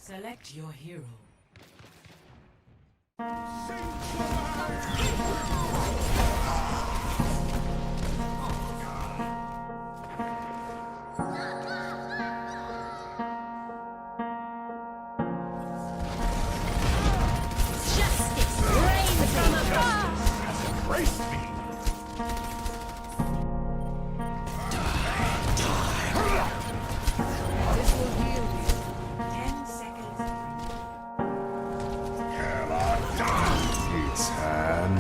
Select your hero. Justice reigns from above! Embrace me! This will heal you. 10 seconds. Cannot die! It's hand.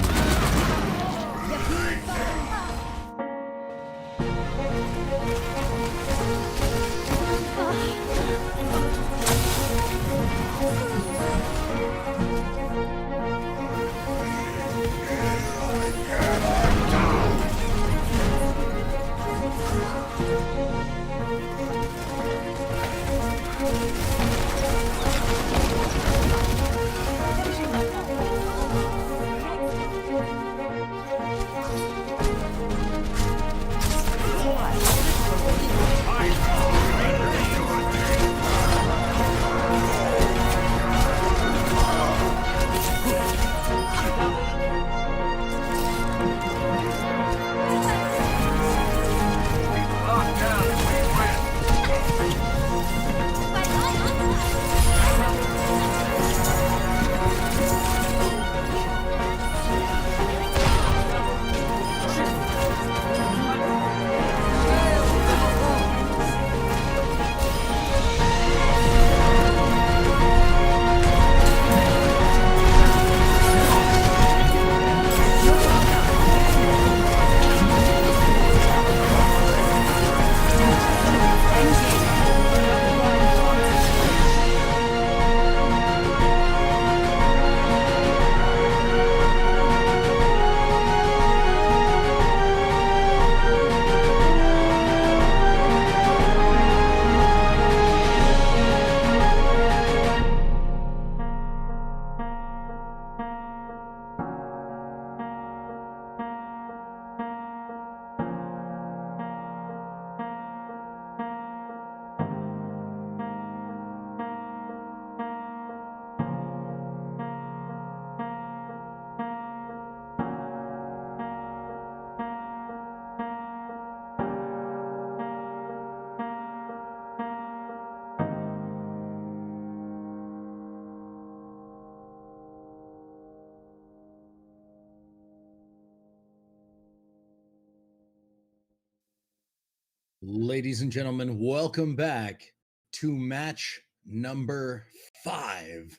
Ladies and gentlemen, welcome back to match number 5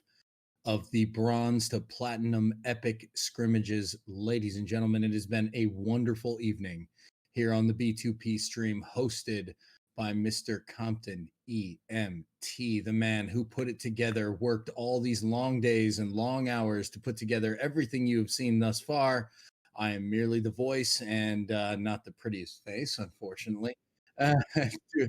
of the Bronze to Platinum Epic Scrimmages. Ladies and gentlemen, it has been a wonderful evening here on the B2P stream, hosted by Mr. Compton EMT, the man who put it together, worked all these long days and long hours to put together everything you have seen thus far. I am merely the voice and not the prettiest face, unfortunately. Dude,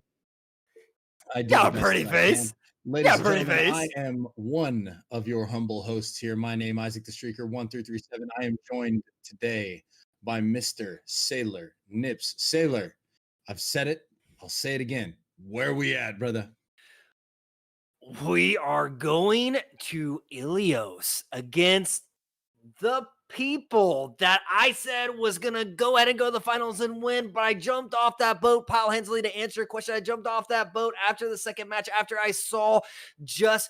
I do Got the a best pretty that I can. face. Ladies and pretty gentlemen, I face. am one of your humble hosts here. My name, Isaac the Streaker, 1337. I am joined today by Mr. Sailor Nips. Sailor, I've said it. I'll say it again. Where we at, brother? We are going to Ilios against the people that I said was going to go ahead and go to the finals and win, but I jumped off that boat, Pyle Hensley, to answer your question. I jumped off that boat after the second match, after I saw just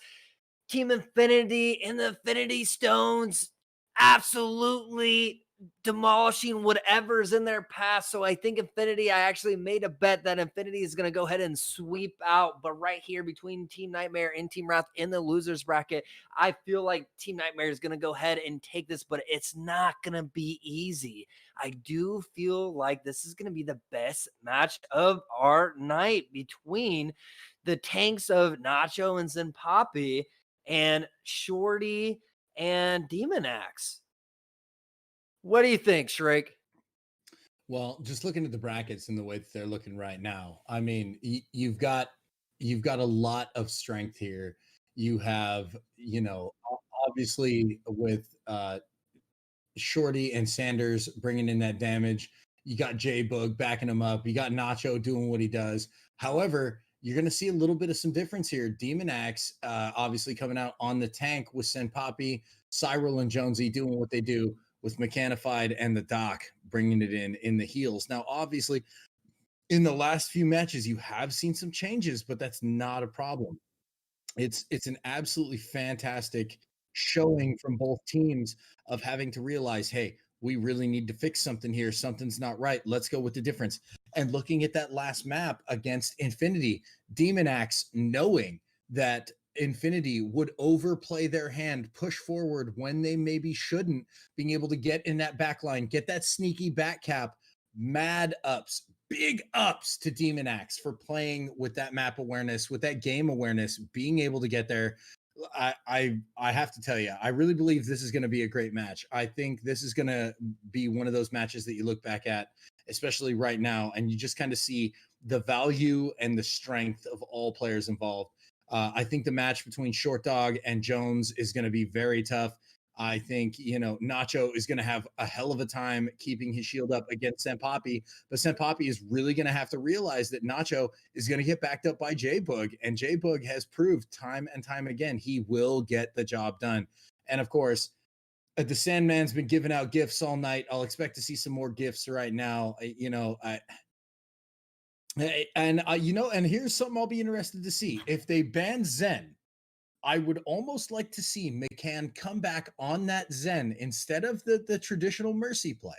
Team Infinity and the Infinity Stones absolutely demolishing whatever's in their path. So I think Infinity, I actually made a bet that Infinity is going to go ahead and sweep out. But right here between Team Nightmare and Team Wrath in the losers bracket, I feel like Team Nightmare is going to go ahead and take this, but it's not going to be easy. I do feel like this is going to be the best match of our night between the tanks of Nacho and Zen Poppy and Shorty and Demon Axe. What do you think, Shrake? Well, just looking at the brackets and the way that they're looking right now, I mean, you've got a lot of strength here. You have, obviously with Shorty and Sanders bringing in that damage. You got J Bug backing him up. You got Nacho doing what he does. However, you're going to see a little bit of some difference here. Demon Axe, obviously coming out on the tank with Senpapi, Cyril and Jonesy doing what they do with Mechanified and the Doc bringing it in the heels. Now, obviously, in the last few matches, you have seen some changes, but that's not a problem. It's an absolutely fantastic showing from both teams of having to realize, hey, we really need to fix something here. Something's not right. Let's go with the difference. And looking at that last map against Infinity, Demon Axe knowing that Infinity would overplay their hand, push forward when they maybe shouldn't, being able to get in that back line, get that sneaky back cap, mad ups, big ups to Demon Axe for playing with that map awareness, with that game awareness, being able to get there. I have to tell you, I really believe this is going to be a great match. I think this is going to be one of those matches that you look back at, especially right now, and you just kind of see the value and the strength of all players involved. I think the match between Short Dog and Jones is going to be very tough. I think, Nacho is going to have a hell of a time keeping his shield up against Senpapi, but Senpapi is really going to have to realize that Nacho is going to get backed up by J-Boog, and J-Boog has proved time and time again he will get the job done. And of course, the Sandman's been giving out gifts all night. I'll expect to see some more gifts right now. And here's something I'll be interested to see. If they ban Zen, I would almost like to see McCann come back on that Zen instead of the traditional Mercy play.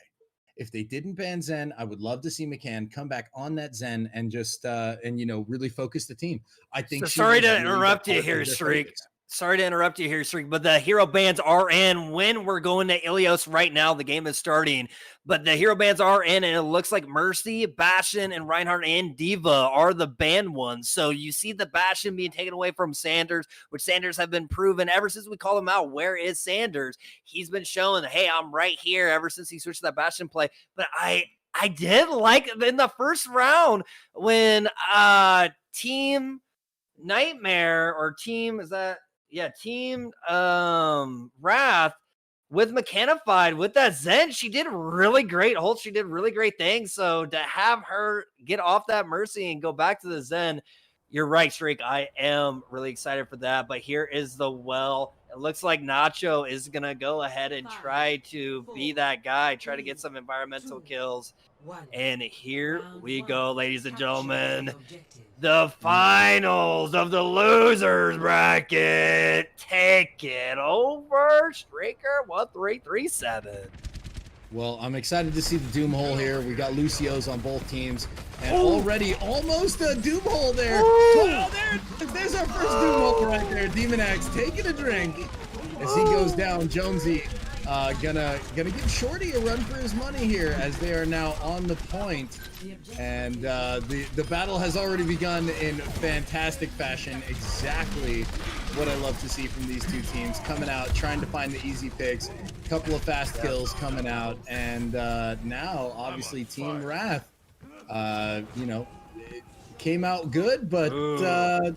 If they didn't ban Zen, I would love to see McCann come back on that Zen and just really focus the team. I think. So sorry to interrupt you here, Streak. Sorry to interrupt you here, Streak, but the hero bans are in when we're going to Ilios right now. The game is starting, but the hero bans are in, and it looks like Mercy, Bastion, and Reinhardt and Diva are the banned ones. So you see the Bastion being taken away from Sanders, which Sanders have been proven ever since we call him out. Where is Sanders? He's been showing, hey, I'm right here ever since he switched to that Bastion play. But I did like in the first round when Team Nightmare or Team Wrath with Mechanified with that Zen, she did really great holds. She did really great things. So to have her get off that Mercy and go back to the Zen, you're right, Streak. I am really excited for that. But here is the well. It looks like Nacho is going to go ahead and try to be that guy, try to get some environmental kills. And here we go, ladies and gentlemen. The finals of the losers bracket. Take it over, Streaker 1337. Well, I'm excited to see the Doom Hole here. We got Lucio's on both teams. And already almost a Doom Hole there. Oh, there's our first Doom Hole right there. Demon Axe taking a drink as he goes down. Jonesy gonna give Shorty a run for his money here as they are now on the point. And the battle has already begun in fantastic fashion. Exactly what I love to see from these two teams coming out, trying to find the easy picks. A couple of fast kills coming out, and now obviously Team Wrath, came out good, but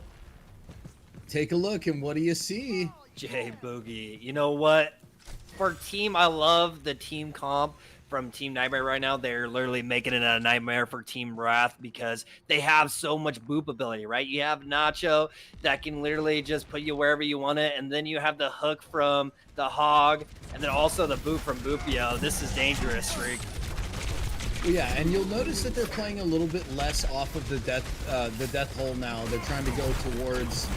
take a look, and what do you see? J-Boogie. You know what? For team, I love the team comp from Team Nightmare right now. They're literally making it a nightmare for Team Wrath because they have so much boop ability, right? You have Nacho that can literally just put you wherever you want it, and then you have the hook from the Hog, and then also the boop from Boopio. This is dangerous, Streak. Yeah, and you'll notice that they're playing a little bit less off of the death hole now. They're trying to go towards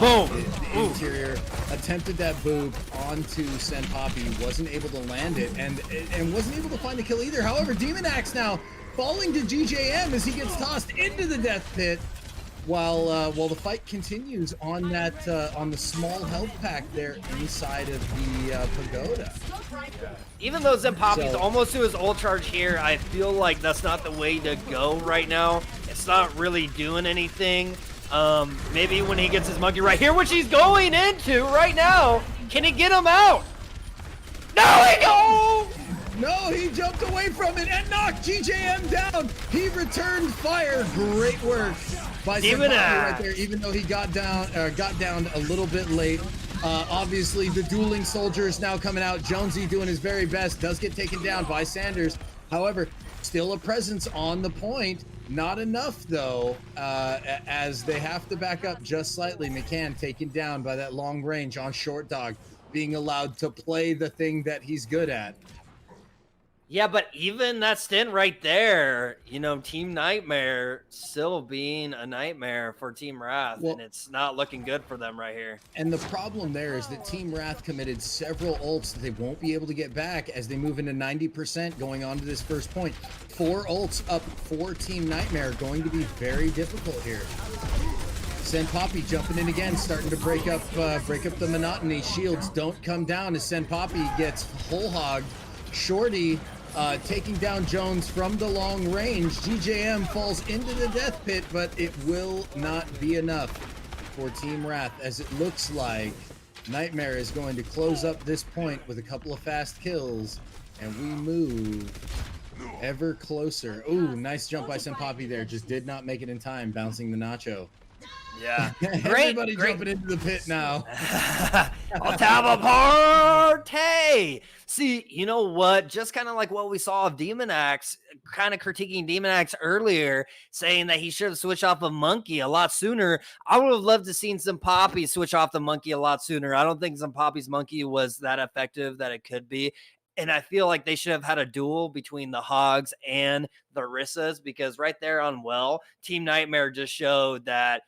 the interior. Attempted that boop onto Senpapi, wasn't able to land it, and wasn't able to find the kill either. However, Demon Axe now falling to GJM as he gets tossed into the death pit, while the fight continues on that on the small health pack there inside of the pagoda. Even though Senpapi's almost to his ult charge here, I feel like that's not the way to go right now. It's not really doing anything. Maybe when he gets his monkey right here, which he's going into right now, can he get him out? No, he jumped away from it and knocked GJM down. He returned fire. Great work by Senpapi right there, even though he got down a little bit late. Obviously, the dueling soldier is now coming out. Jonesy doing his very best, does get taken down by Sanders. However, still a presence on the point. Not enough, though, as they have to back up just slightly. McCann taken down by that long range on Short Dog, being allowed to play the thing that he's good at. Yeah, but even that stint right there, you know, Team Nightmare still being a nightmare for Team Wrath, Well, and it's not looking good for them right here. And the problem there is that Team Wrath committed several ults that they won't be able to get back as they move into 90% going on to this first point. 4 ults up for Team Nightmare, going to be very difficult here. Sen Poppy jumping in again, starting to break up the monotony. Shields don't come down as Sen Poppy gets whole hogged. Shorty taking down Jones from the long range. GJM falls into the death pit, but it will not be enough for Team Wrath, as it looks like Nightmare is going to close up this point with a couple of fast kills, and we move ever closer. Ooh, nice jump by Sen Poppy there. Just did not make it in time, bouncing the nacho. Yeah. Everybody jumping into the pit now. Let's have a party. See, you know what? Just kind of like what we saw of Demon Axe, kind of critiquing Demon Axe earlier, saying that he should have switched off of Monkey a lot sooner. I would have loved to seen some Poppy switch off the Monkey a lot sooner. I don't think some Poppy's Monkey was that effective that it could be. And I feel like they should have had a duel between the Hogs and the Rissas, because right there on Well, Team Nightmare just showed that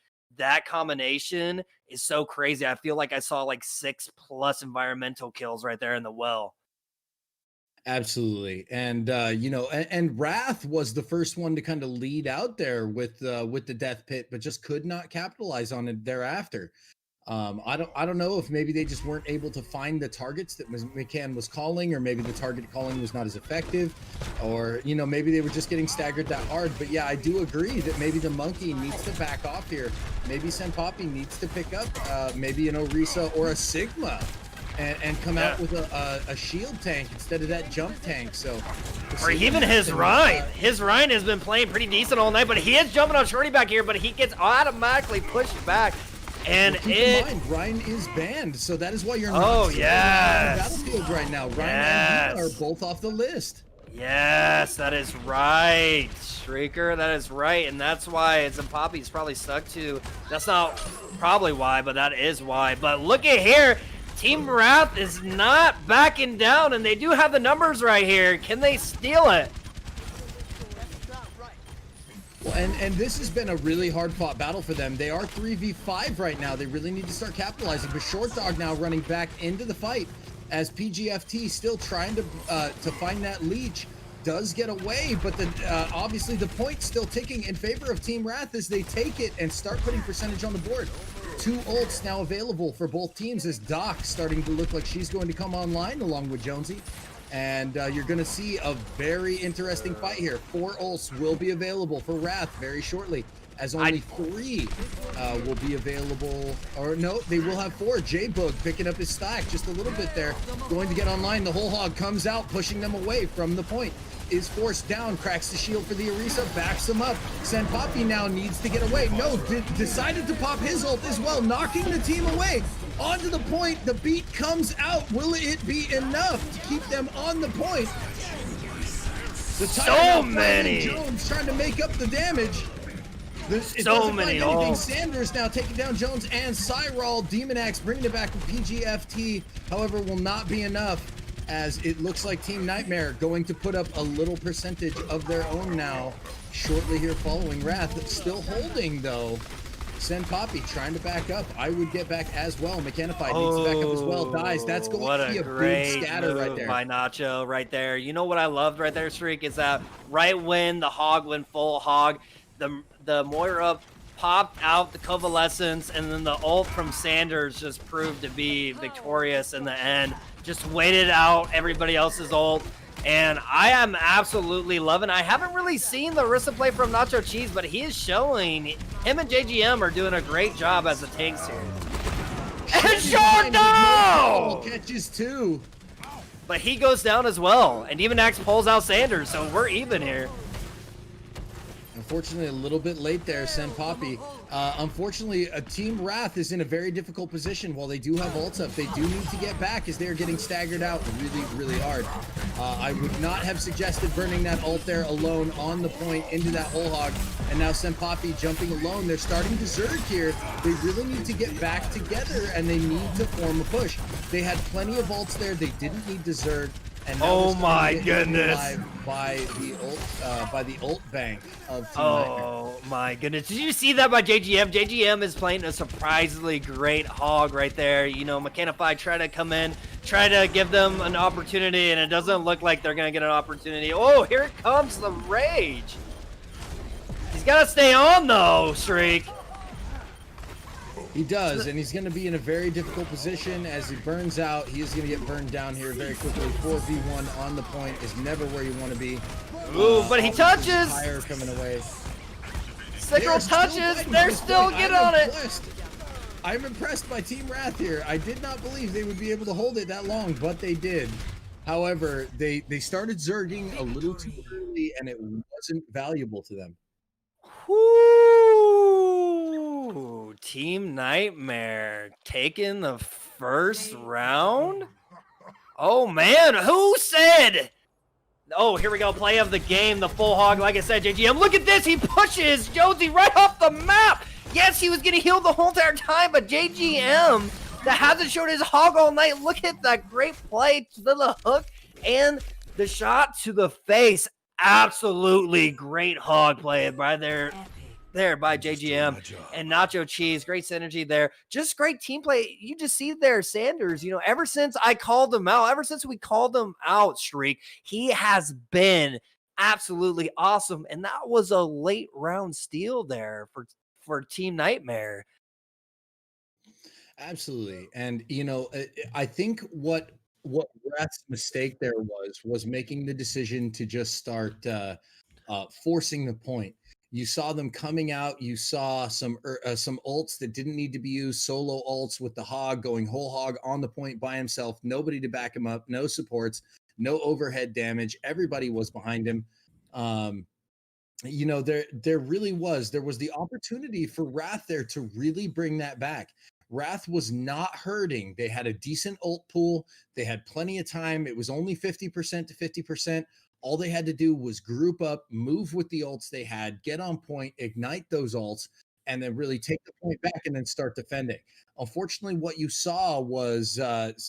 combination is so crazy. I feel like I saw like 6+ environmental kills right there in the Well. Absolutely. And you know, and Wrath was the first one to kind of lead out there with the death pit, but just could not capitalize on it thereafter. I don't know if maybe they just weren't able to find the targets that McCann was calling, or maybe the target calling was not as effective, or, you know, maybe they were just getting staggered that hard. But yeah, I do agree that maybe the Monkey needs to back off here. Maybe Sen Poppy needs to pick up maybe an Orisa or a Sigma and come out with a shield tank instead of that jump tank. So, or even his Rhine. His Rhine has been playing pretty decent all night, but he is jumping on Shorty back here, but he gets automatically pushed back. And keep in mind, Ryan is banned, so that is why you're not on the battlefield right now. Ryan and you are both off the list. Yes, that is right, Shrieker. That is right, and that's why Sen Poppy's probably stuck to. That's not probably why, but that is why. But look at here, Team Wrath is not backing down, and they do have the numbers right here. Can they steal it? And this has been a really hard fought battle for them. They are 3v5 right now. They really need to start capitalizing. But Short Dog now running back into the fight as PGFT still trying to find that leech. Does get away, but obviously the point's still ticking in favor of Team Wrath as they take it and start putting percentage on the board. 2 ults now available for both teams as Doc starting to look like she's going to come online along with Jonesy. And you're going to see a very interesting fight here. 4 ults will be available for Wrath very shortly, as only 3 will be available. Or no, they will have 4. J-Boog picking up his stack just a little bit there. Going to get online. The whole hog comes out, pushing them away from the point. Is forced down, cracks the shield for the Orisa, backs him up. Sen Poppy now needs to get away. No, decided to pop his ult as well, knocking the team away. Onto the point, the beat comes out. Will it be enough to keep them on the point? So many! Jones trying to make up the damage. So many ults. Sanders now taking down Jones and Cyril. Demon Axe bringing it back with PGFT, however, will not be enough, as it looks like Team Nightmare going to put up a little percentage of their own now shortly here following Wrath. Still holding, though. Sen Poppy trying to back up. I would get back as well. Mechanified needs to back up as well. Dies. That's going to be a big scatter right there. By Nacho right there. You know what I loved right there, Streak, is that right when the hog went full hog, the Moira popped out the Covalescence, and then the ult from Sanders just proved to be victorious in the end. Just waited out everybody else's ult. And I am absolutely loving. I haven't really seen the Orisa play from Nacho Cheese, but he is showing. Him and JGM are doing a great job as the tanks here. And Short Dog catches 2. But he goes down as well. And even Axe pulls out Sanders, so we're even here. Unfortunately, a little bit late there, Sen Poppy. Unfortunately, Team Wrath is in a very difficult position. While they do have ults up, they do need to get back as they're getting staggered out really, really hard. I would not have suggested burning that ult there alone on the point into that whole hog. And now Senpapi jumping alone. They're starting to zerg here. They really need to get back together and they need to form a push. They had plenty of ults there. They didn't need to zerg. And Oh my goodness! By the ult bank of Team Oh my goodness! Did you see that by JGM? JGM is playing a surprisingly great hog right there. You know, Mechanify try to come in, try to give them an opportunity, and it doesn't look like they're gonna get an opportunity. Oh, here comes the rage. He's gotta stay on though, Streak. He does, and he's going to be in a very difficult position as he burns out. He is going to get burned down here very quickly. 4v1 on the point is never where you want to be. Ooh, but he touches. Fire coming away. Signal touches. They're still getting on it. I'm impressed by Team Wrath here. I did not believe they would be able to hold it that long, but they did. However, they started zerging a little too early, and it wasn't valuable to them. Whoo! Team Nightmare taking the first round. Oh man, who said? Oh, here we go. Play of the game, the full hog. Like I said, JGM, look at this. He pushes Jonesy right off the map. Yes, he was getting healed the whole entire time, but JGM that hasn't showed his hog all night. Look at that great play to the hook and the shot to the face. Absolutely great hog play by there by JGM and Nacho Cheese. Great synergy there. Just great team play. You just see there, Sanders, you know, ever since I called him out, ever since we called him out, Streak, he has been absolutely awesome. And that was a late round steal there for Team Nightmare. Absolutely. And, you know, I think what Wrath's mistake there was making the decision to just start forcing the point. You saw them coming out. You saw some ults that didn't need to be used, solo ults with the hog going whole hog on the point by himself. Nobody to back him up, no supports, no overhead damage. Everybody was behind him. You know, there was the opportunity for Wrath there to really bring that back. Wrath was not hurting. They had a decent ult pool. They had plenty of time. It was only 50% to 50%. All they had to do was group up, move with the ults they had, get on point, ignite those ults, and then really take the point back and then start defending. Unfortunately, what you saw was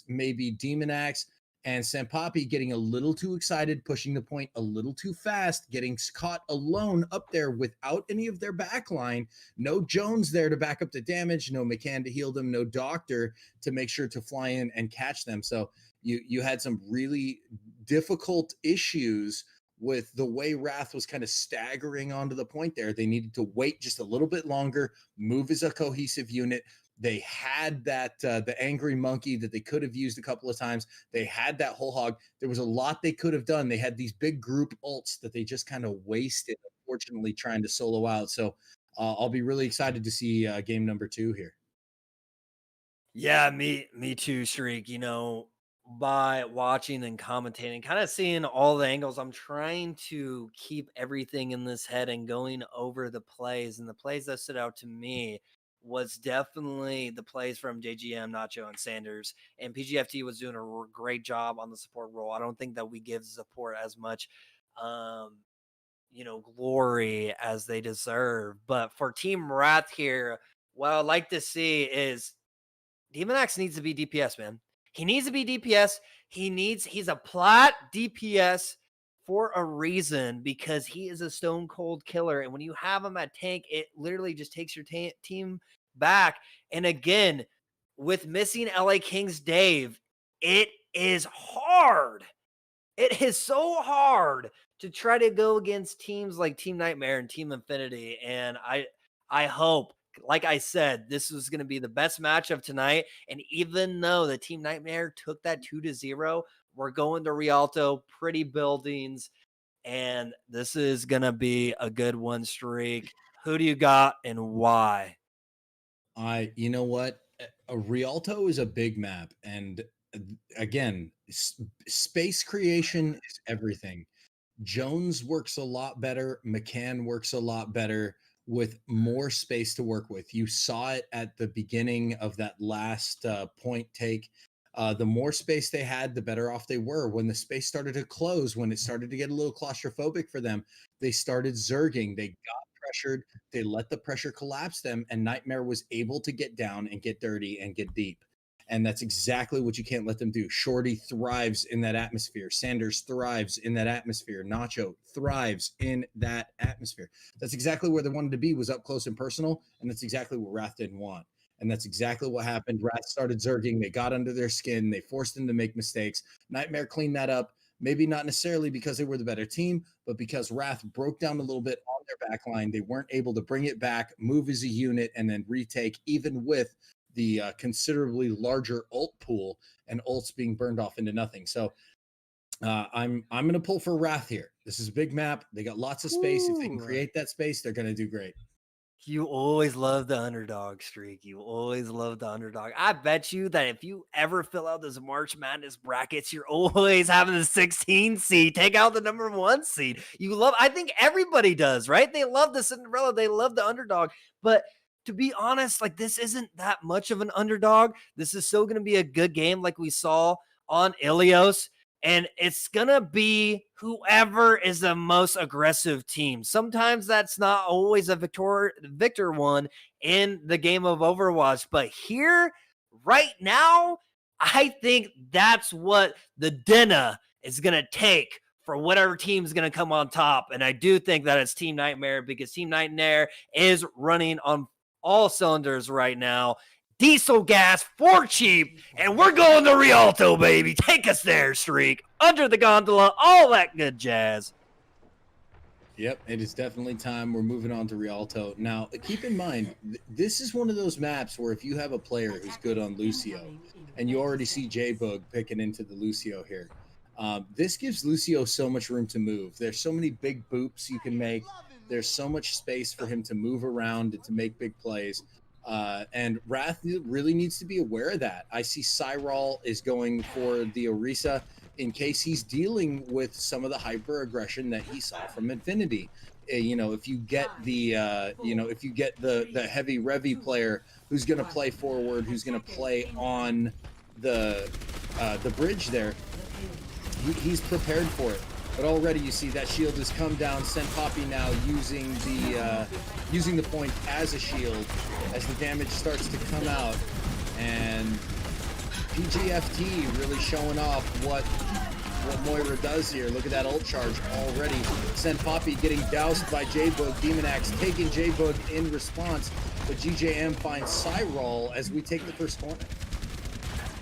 maybe Demon Axe and Senpapi getting a little too excited, pushing the point a little too fast, getting caught alone up there without any of their backline. No Jones there to back up the damage, no McCann to heal them, no Doctor to make sure to fly in and catch them. So you had some really difficult issues with the way Wrath was kind of staggering onto the point there. They needed to wait just a little bit longer, move as a cohesive unit. They had that the angry monkey that they could have used a couple of times. They had that whole hog. There was a lot they could have done. They had these big group ults that they just kind of wasted, unfortunately, trying to solo out. So I'll be really excited to see game number 2 here. Yeah, me too, Shriek. You know, by watching and commentating, kind of seeing all the angles, I'm trying to keep everything in this head and going over the plays. And the plays that stood out to me was definitely the plays from JGM, Nacho, and Sanders. And PGFT was doing a great job on the support role. I don't think that we give support as much, you know, glory as they deserve. But for Team Wrath here, what I'd like to see is Demon Axe needs to be DPS, man. He needs to be DPS. He's a plat DPS for a reason, because he is a stone cold killer. And when you have him at tank, it literally just takes your team back. And again, with missing LA Kings Dave, it is hard. It is so hard to try to go against teams like Team Nightmare and Team Infinity. And I hope, like I said, this was going to be the best match of tonight. And even though the Team Nightmare took that 2-0, we're going to Rialto, pretty buildings, and this is going to be a good one, Streak. Who do you got and why? You know what? Rialto is a big map. And again, space creation is everything. Jones works a lot better. McCann works a lot better with more space to work with. You saw it at the beginning of that last point take. The more space they had, the better off they were. When the space started to close, when it started to get a little claustrophobic for them, they started zerging. They got pressured. They let the pressure collapse them, and Nightmare was able to get down and get dirty and get deep. And that's exactly what you can't let them do. Shorty thrives in that atmosphere. Sanders thrives in that atmosphere. Nacho thrives in that atmosphere. That's exactly where they wanted to be, was up close and personal. And that's exactly what Wrath didn't want. And that's exactly what happened. Wrath started zerging. They got under their skin. They forced them to make mistakes. Nightmare cleaned that up. Maybe not necessarily because they were the better team, but because Wrath broke down a little bit on their back line. They weren't able to bring it back, move as a unit, and then retake, even with the considerably larger ult pool and ults being burned off into nothing. So I'm going to pull for Wrath here. This is a big map. They got lots of space. If they can create that space, they're going to do great. You always love the underdog streak. You always love the underdog. I bet you that if you ever fill out those March Madness brackets, you're always having the 16 seed. Take out the number 1 seed. You love, I think everybody does, right? They love the Cinderella. They love the underdog. But to be honest, like, this isn't that much of an underdog. This is still going to be a good game like we saw on Ilios. And it's going to be whoever is the most aggressive team. Sometimes that's not always a victor one in the game of Overwatch. But here, right now, I think that's what the dinner is going to take for whatever team is going to come on top. And I do think that it's Team Nightmare, because Team Nightmare is running on all cylinders right now. Diesel gas for cheap, and we're going to Rialto, baby. Take us there, Streak. Under the gondola, all that good jazz. Yep, it is definitely time. We're moving on to Rialto. Now, keep in mind, this is one of those maps where if you have a player who's good on Lucio, and you already see J-Bug picking into the Lucio here, this gives Lucio so much room to move. There's so many big boops you can make. There's so much space for him to move around and to make big plays. And Wrath really needs to be aware of that. I see Cyril is going for the Orisa in case he's dealing with some of the hyper aggression that he saw from Infinity. If you get the heavy Revy player who's going to play forward, who's going to play on the bridge there, he's prepared for it. But already you see that shield has come down. Sent Poppy now using the point as a shield as the damage starts to come out, and PGFT really showing off what Moira does here. Look at that ult charge already. Sent Poppy getting doused by J-Bug. Demon Axe taking J-Bug in response, but GJM finds Cyril as we take the first corner.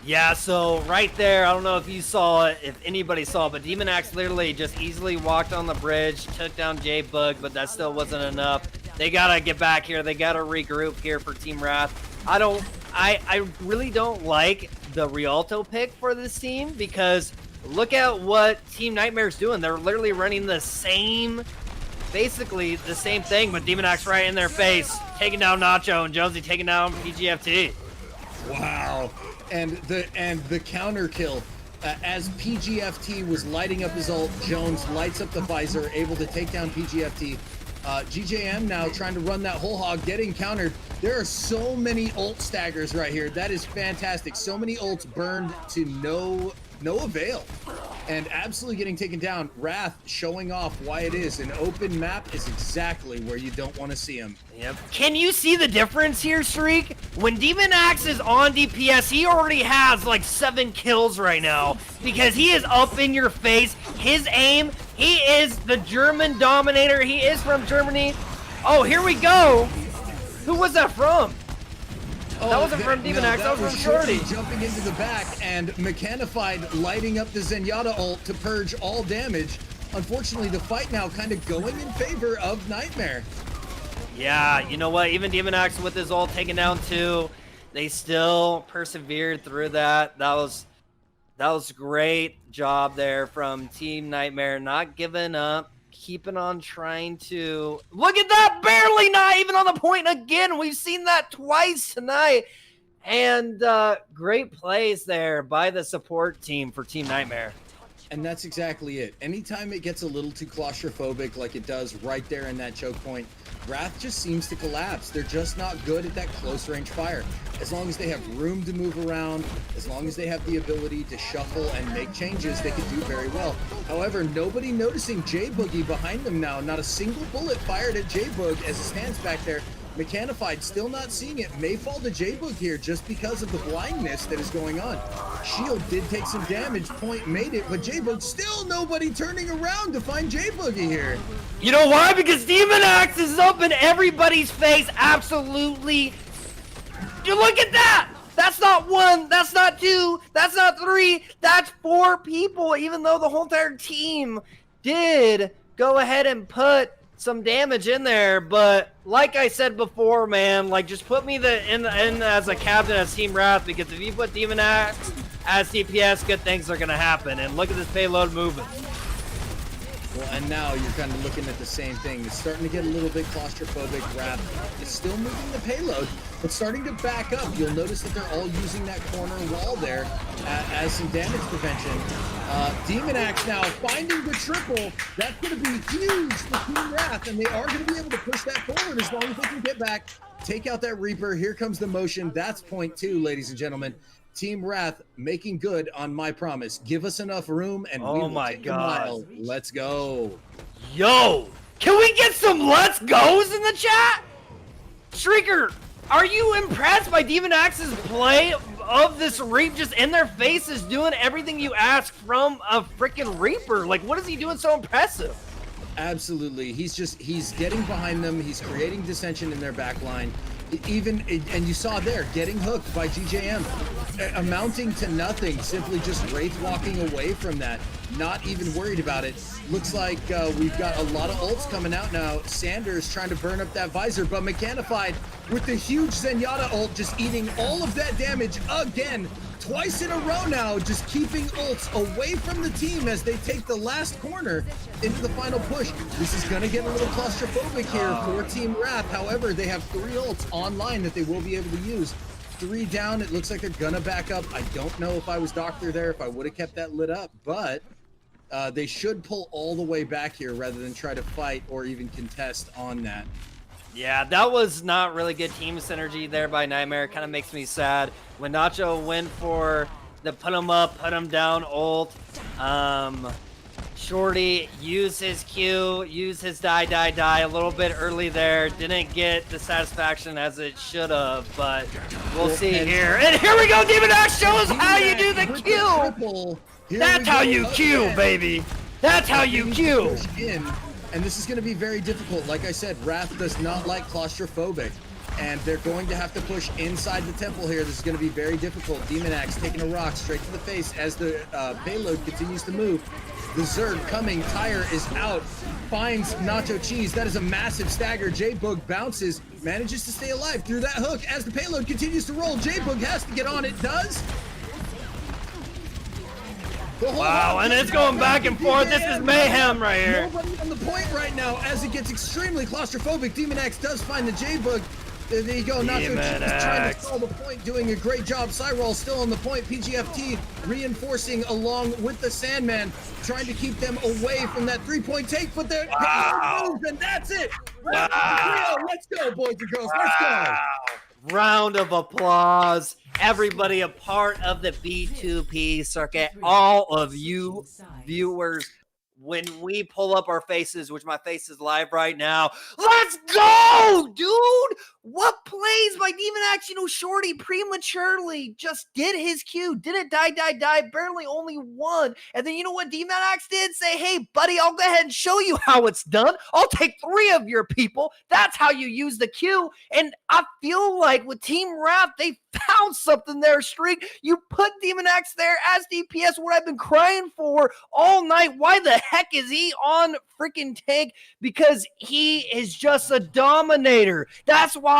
Yeah, so right there, I don't know if you saw it, if anybody saw it, but Demon Axe literally just easily walked on the bridge, took down J-Bug, but that still wasn't enough. They gotta get back here. They gotta regroup here for Team Wrath. I really don't like the Rialto pick for this team, because look at what Team Nightmare's doing. They're literally running basically the same thing, but Demon Axe right in their face, taking down Nacho, and Jonesy taking down PGFT. Wow. And the counter kill as PGFT was lighting up his ult. Jones lights up the visor, able to take down PGFT. GJM now trying to run that whole hog, getting countered. There are so many ult staggers right here. That is fantastic. So many ults burned to no avail, and absolutely getting taken down. Wrath showing off why it is an open map is exactly where you don't want to see him. Yep. Can you see the difference here, Streak? When Demon Axe is on DPS, he already has like 7 kills right now, because he is up in your face. His aim, he is the German dominator. He is from Germany. Oh, here we go. Who was that from? That wasn't from Demon Axe, that was from Shorty. Jumping into the back, and Mechanified lighting up the Zenyatta ult to purge all damage. Unfortunately, the fight now kind of going in favor of Nightmare. Yeah, you know what? Even Demon Axe with his ult taken down too, they still persevered through that. That was great job there from Team Nightmare, not giving up, keeping on trying to. Look at that, barely not even on the point again. We've seen that twice tonight. And great plays there by the support team for Team Nightmare. And that's exactly it. Anytime it gets a little too claustrophobic like it does right there in that choke point, Wrath just seems to collapse. They're just not good at that close range fire. As long as they have room to move around, as long as they have the ability to shuffle and make changes, they can do very well. However, nobody noticing J-Boogie behind them now. Not a single bullet fired at J-Boog as he stands back there. Mechanified still not seeing it. May fall to J-Boog here just because of the blindness that is going on. Shield did take some damage, Point made it, but J-Boog still nobody turning around to find J-Boogie here. You know why? Because Demon Axe is up in everybody's face. Absolutely. You look at that. That's not one. That's not two. That's not three. That's four people, even though the whole entire team did go ahead and put some damage in there. But like I said before, man, like just put me in as a captain as Team Wrath, because if you put Demon Axe as DPS, good things are going to happen. And look at this payload moving. Well, and now you're kind of looking at the same thing. It's starting to get a little bit claustrophobic. Wrath is still moving the payload, but starting to back up. You'll notice that they're all using that corner wall there as some damage prevention. Demon Axe now finding the triple. That's going to be huge for Team Wrath, and they are going to be able to push that forward as long as they can get back, take out that Reaper. Here comes the motion. That's point two, ladies and gentlemen. Team Wrath making good on my promise. Give us enough room and we will take a mile. Let's go. Yo, can we get some let's goes in the chat? Shrieker, are you impressed by Demon Axe's play of this Reap just in their faces, doing everything you ask from a freaking Reaper? Like, what is he doing so impressive? Absolutely. He's getting behind them. He's creating dissension in their back line. And you saw there, getting hooked by GJM, amounting to nothing, simply just Wraith walking away from that, not even worried about it. Looks like we've got a lot of ults coming out now. Sanders trying to burn up that visor, but Mechanified with the huge Zenyatta ult just eating all of that damage again. Twice in a row now, just keeping ults away from the team as they take the last corner into the final push. This is going to get a little claustrophobic here for Team Wrath. However, they have 3 ults online that they will be able to use. 3 down, it looks like they're going to back up. I don't know if I was Doctor there, if I would have kept that lit up, but they should pull all the way back here rather than try to fight or even contest on that. Yeah, that was not really good team synergy there by Nightmare. Kind of makes me sad. When Nacho went for the put him up, put him down ult, Shorty used his Q, used his die a little bit early there. Didn't get the satisfaction as it should have, but we'll see here. And here we go, Demon Axe shows how you do the Q. That's how you Q, baby. That's how you Q. And this is going to be very difficult. Like I said, Wrath does not like claustrophobic, and they're going to have to push inside the temple here. This is going to be very difficult. Demon Axe taking a rock straight to the face as the payload continues to move. The Zerg coming. Tyre is out. Finds Nacho Cheese. That is a massive stagger. J-Boog bounces. Manages to stay alive through that hook as the payload continues to roll. J-Boog has to get on it. Does. Wow, and it's going back and forth. This is mayhem right here. Nobody on the point right now as it gets extremely claustrophobic. Demon Axe does find the J-Boog. There you go. Nacho Cheese trying to stall the point, doing a great job. Cyril still on the point. PGFT reinforcing along with the Sandman, trying to keep them away from that 3-point take, but they're moves, and that's it. Wow. Let's go, boys and girls. Let's go. Round of applause. Everybody a part of the B2P circuit. All of you viewers, when we pull up our faces, which my face is live right now, let's go, dude! What plays by Demon Axe? You know, Shorty prematurely just did his Q, didn't die, barely only won. And then you know what Demon Axe did? Say, hey, buddy, I'll go ahead and show you how it's done. I'll take 3 of your people. That's how you use the Q. And I feel like with Team Wrath, they found something there, Streak. You put Demon Axe there as DPS, what I've been crying for all night. Why the heck is he on freaking tank? Because he is just a dominator. That's why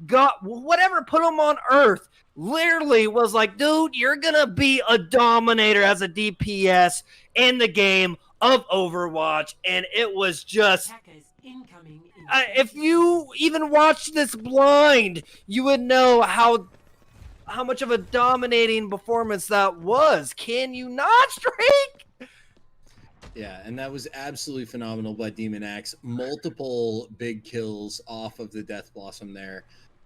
God, whatever put him on Earth, literally was like, dude, you're gonna be a dominator as a DPS in the game of Overwatch. And it was just, if you even watched this blind, you would know how much of a dominating performance that was. Can you not, Streak? Yeah, and that was absolutely phenomenal by Demon Axe. Multiple big kills off of the Death Blossom there.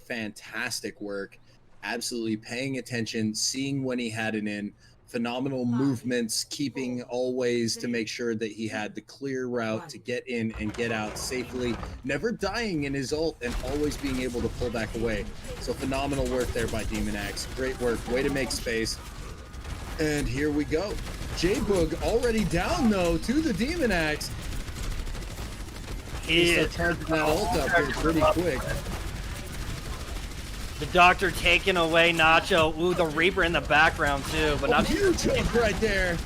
Fantastic work. Absolutely paying attention, seeing when he had it in. Phenomenal movements, keeping always to make sure that he had the clear route to get in and get out safely. Never dying in his ult and always being able to pull back away. So phenomenal work there by Demon Axe. Great work. Way to make space. And here we go. J-Boog already down, though, to the Demon Axe. He starts charging that ult up here pretty quick. The Doctor taking away Nacho. Ooh, the Reaper in the background, too. But not huge hook right there.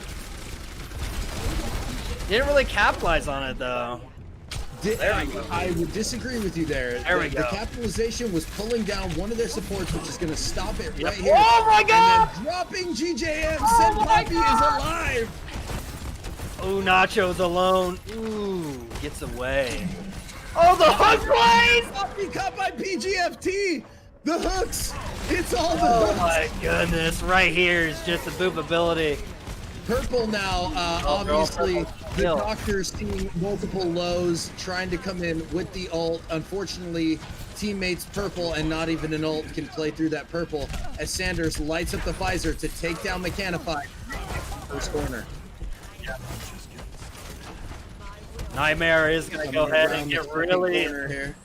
Didn't really capitalize on it, though. I would disagree with you there. There we go. The capitalization was pulling down one of their supports, which is going to stop it right here. Oh, my God! And then dropping GJM. Senpapi is alive. Oh, Nacho's alone. Ooh, gets away. Oh, the hook plays! He caught by PGFT. The hooks. It's all the Oh, hooks. my goodness. Right here is just the boop ability. Purple now, obviously, the Doctor's seeing multiple lows, trying to come in with the ult. Unfortunately, teammates Purple and not even an ult can play through that Purple as Sanders lights up the visor to take down Mechanified. First corner. Nightmare is going to go ahead and get here.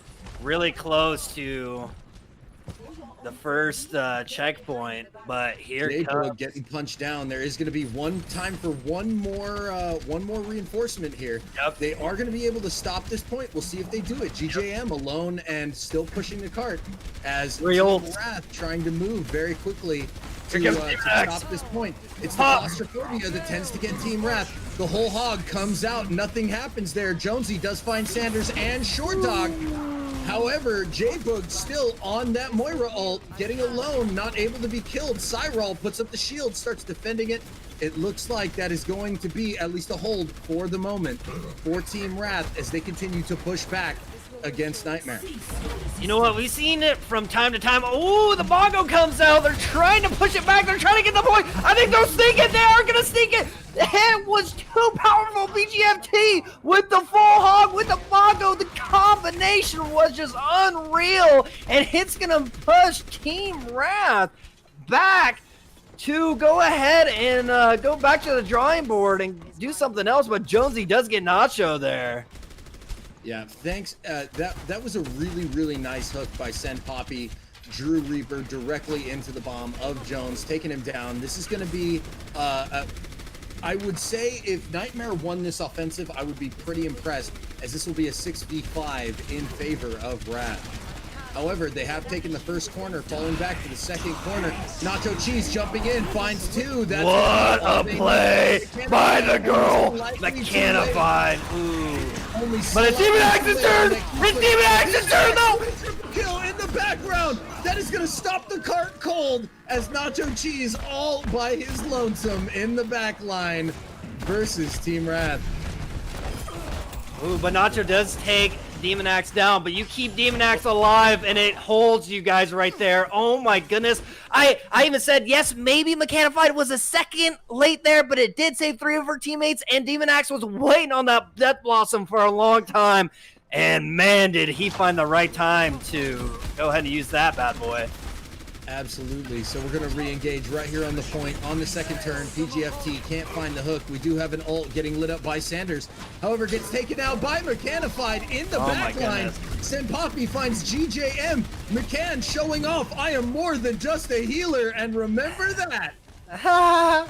really close to the first checkpoint, but here comes getting punched down. There is going to be time for one more reinforcement here. Yep. They are going to be able to stop this point. We'll see if they do it. GJM alone and still pushing the cart as Team Wrath trying to move very quickly to stop this point. It's the claustrophobia that tends to get Team Wrath. The whole hog comes out. Nothing happens there. Jonesy does find Sanders and Short Dog. However, J-Boog still on that Moira ult, getting alone, not able to be killed. Cyril puts up the shield, starts defending it. It looks like that is going to be at least a hold for the moment for Team Wrath as they continue to push back against Nightmare. You know what? We've seen it from time to time. Oh, the Bongo comes out. They're trying to push it back. They're trying to get the point. I think they'll sneak it. They are going to sneak it. It was too powerful. BGFT with the full hog, with the Bongo. The combination was just unreal. And it's going to push Team Wrath back to go ahead and go back to the drawing board and do something else. But Jonesy does get Nacho there. Yeah, thanks. That was a really nice hook by Senpapi. Drew Reaper directly into the bomb of Jones, taking him down. This is going to be, I would say if Nightmare won this offensive, I would be pretty impressed, as this will be a 6v5 in favor of Wrath. However, they have taken the first corner, falling back to the second corner. Nacho Cheese jumping in, finds two. That's what a play by the girl, Mechanified. Ooh. But it's Demon Axe's turn! It's Demon Axe's turn, though! Kill in the background! That is going to stop the cart cold as Nacho Cheese all by his lonesome in the back line versus Team Wrath. Ooh, but Nacho does take Demon Axe down, but you keep Demon Axe alive and it holds you guys right there. Oh my goodness. I even said, yes, maybe Mechanified was a second late there, but it did save 3 of her teammates, and Demon Axe was waiting on that Death Blossom for a long time. And man, did he find the right time to go ahead and use that bad boy. Absolutely. So we're going to re-engage right here on the point on the second turn. PGFT can't find the hook. We do have an ult getting lit up by Sanders. However, gets taken out by Mechanified in the back line. Senpapi finds GJM. McCann showing off, I am more than just a healer, and remember that.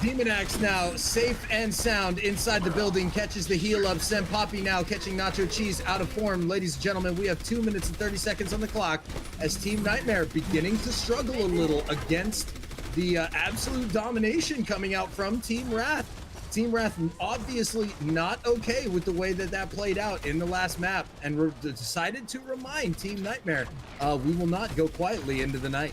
Demon Axe now safe and sound inside the building, catches the heal up. Senpapi now catching Nacho Cheese out of form. Ladies and gentlemen, we have 2 minutes and 30 seconds on the clock as Team Nightmare beginning to struggle a little against the absolute domination coming out from Team Wrath. Team Wrath obviously not okay with the way that played out in the last map, and decided to remind Team Nightmare, we will not go quietly into the night.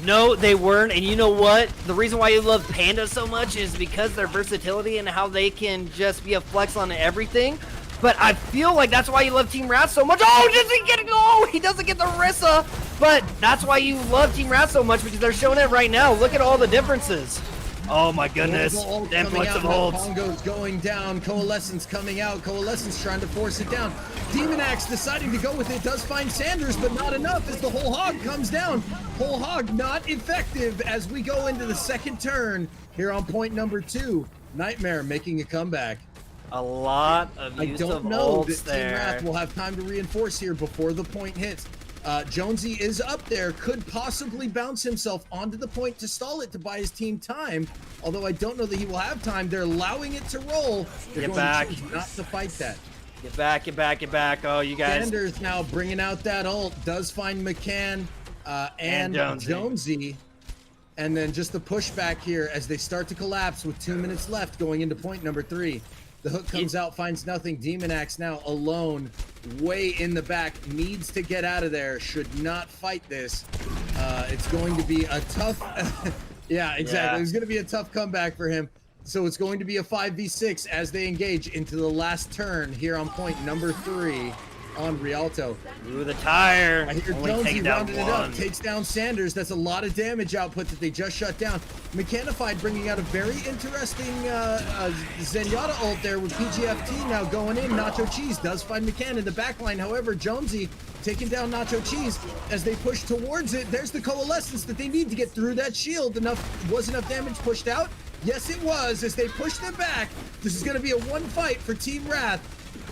No, they weren't, and you know what? The reason why you love Panda so much is because their versatility and how they can just be a flex on everything. But I feel like that's why you love Team Wrath so much. Oh, does he get it? Oh, he doesn't get the Rissa. But that's why you love Team Wrath so much, because they're showing it right now. Look at all the differences. Oh my goodness. Multiple ults Then coming put out. some Now ults. Pongo's going down. Coalescence coming out. Coalescence trying to force it down. Demon Axe deciding to go with it. Does find Sanders, but not enough as the whole hog comes down. Whole hog not effective as we go into the second turn here on point number 2. Nightmare making a comeback. A lot of I use of don't know ults that Team there. Wrath will have time to reinforce here before the point hits. Jonesy is up there, could possibly bounce himself onto the point to stall it to buy his team time. Although I don't know that he will have time. They're allowing it to roll. They're Get going back. to choose not to fight that. Get back, get back, get back. Oh, you guys. Sanders now bringing out that ult. Does find McCann and Jonesy. And then just the pushback here as they start to collapse with 2 minutes left going into point number 3. The hook comes out, finds nothing. Demon Axe now alone, way in the back, needs to get out of there, should not fight this. It's going to be a tough, yeah, exactly. Yeah. It's going to be a tough comeback for him. So it's going to be a 5v6 as they engage into the last turn here on point number 3 on Rialto. Ooh, the tire. I hear Only Jonesy taking down rounding it up, one. takes down Sanders. That's a lot of damage output that they just shut down. Mechanified bringing out a very interesting Zenyatta ult there with PGFT now going in. Nacho Cheese does find McCann in the backline. However, Jonesy taking down Nacho Cheese as they push towards it. There's the coalescence that they need to get through that shield. Was enough damage pushed out? Yes, it was. As they push them back, this is going to be a one fight for Team Wrath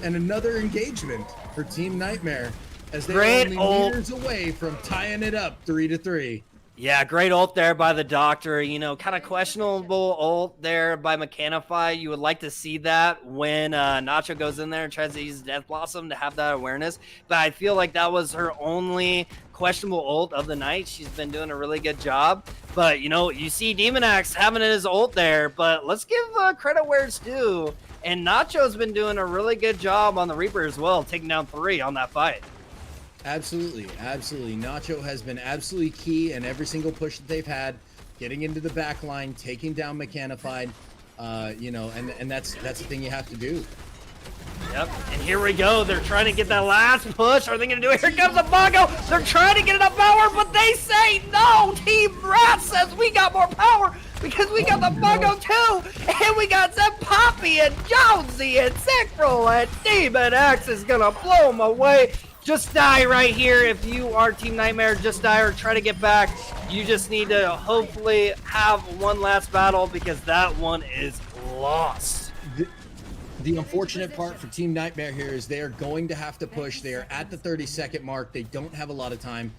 and another engagement for Team Nightmare as they're Great only ult. meters away from tying it up 3-3. Yeah, great ult there by the doctor. You know, kind of questionable ult there by Mechanify. You would like to see that when Nacho goes in there and tries to use Death Blossom to have that awareness. But I feel like that was her only questionable ult of the night. She's been doing a really good job. But, you know, you see Demon Axe having his ult there. But let's give credit where it's due. And Nacho's been doing a really good job on the Reaper as well, taking down 3 on that fight. Absolutely, absolutely. Nacho has been absolutely key in every single push that they've had, getting into the back line, taking down Mechanified, you know, and that's the thing you have to do. Yep, and here we go. They're trying to get that last push. Are they going to do it? Here comes the Bongo. They're trying to get enough power, but they say no. Team Rat says we got more power because we got the Bongo too. And we got Zeb Poppy and Jonesy and Sacral and Demon X is going to blow them away. Just die right here. If you are Team Nightmare, just die or try to get back. You just need to hopefully have one last battle because that one is lost. The unfortunate part for Team Nightmare here is they are going to have to push. They are at the 30-second mark. They don't have a lot of time.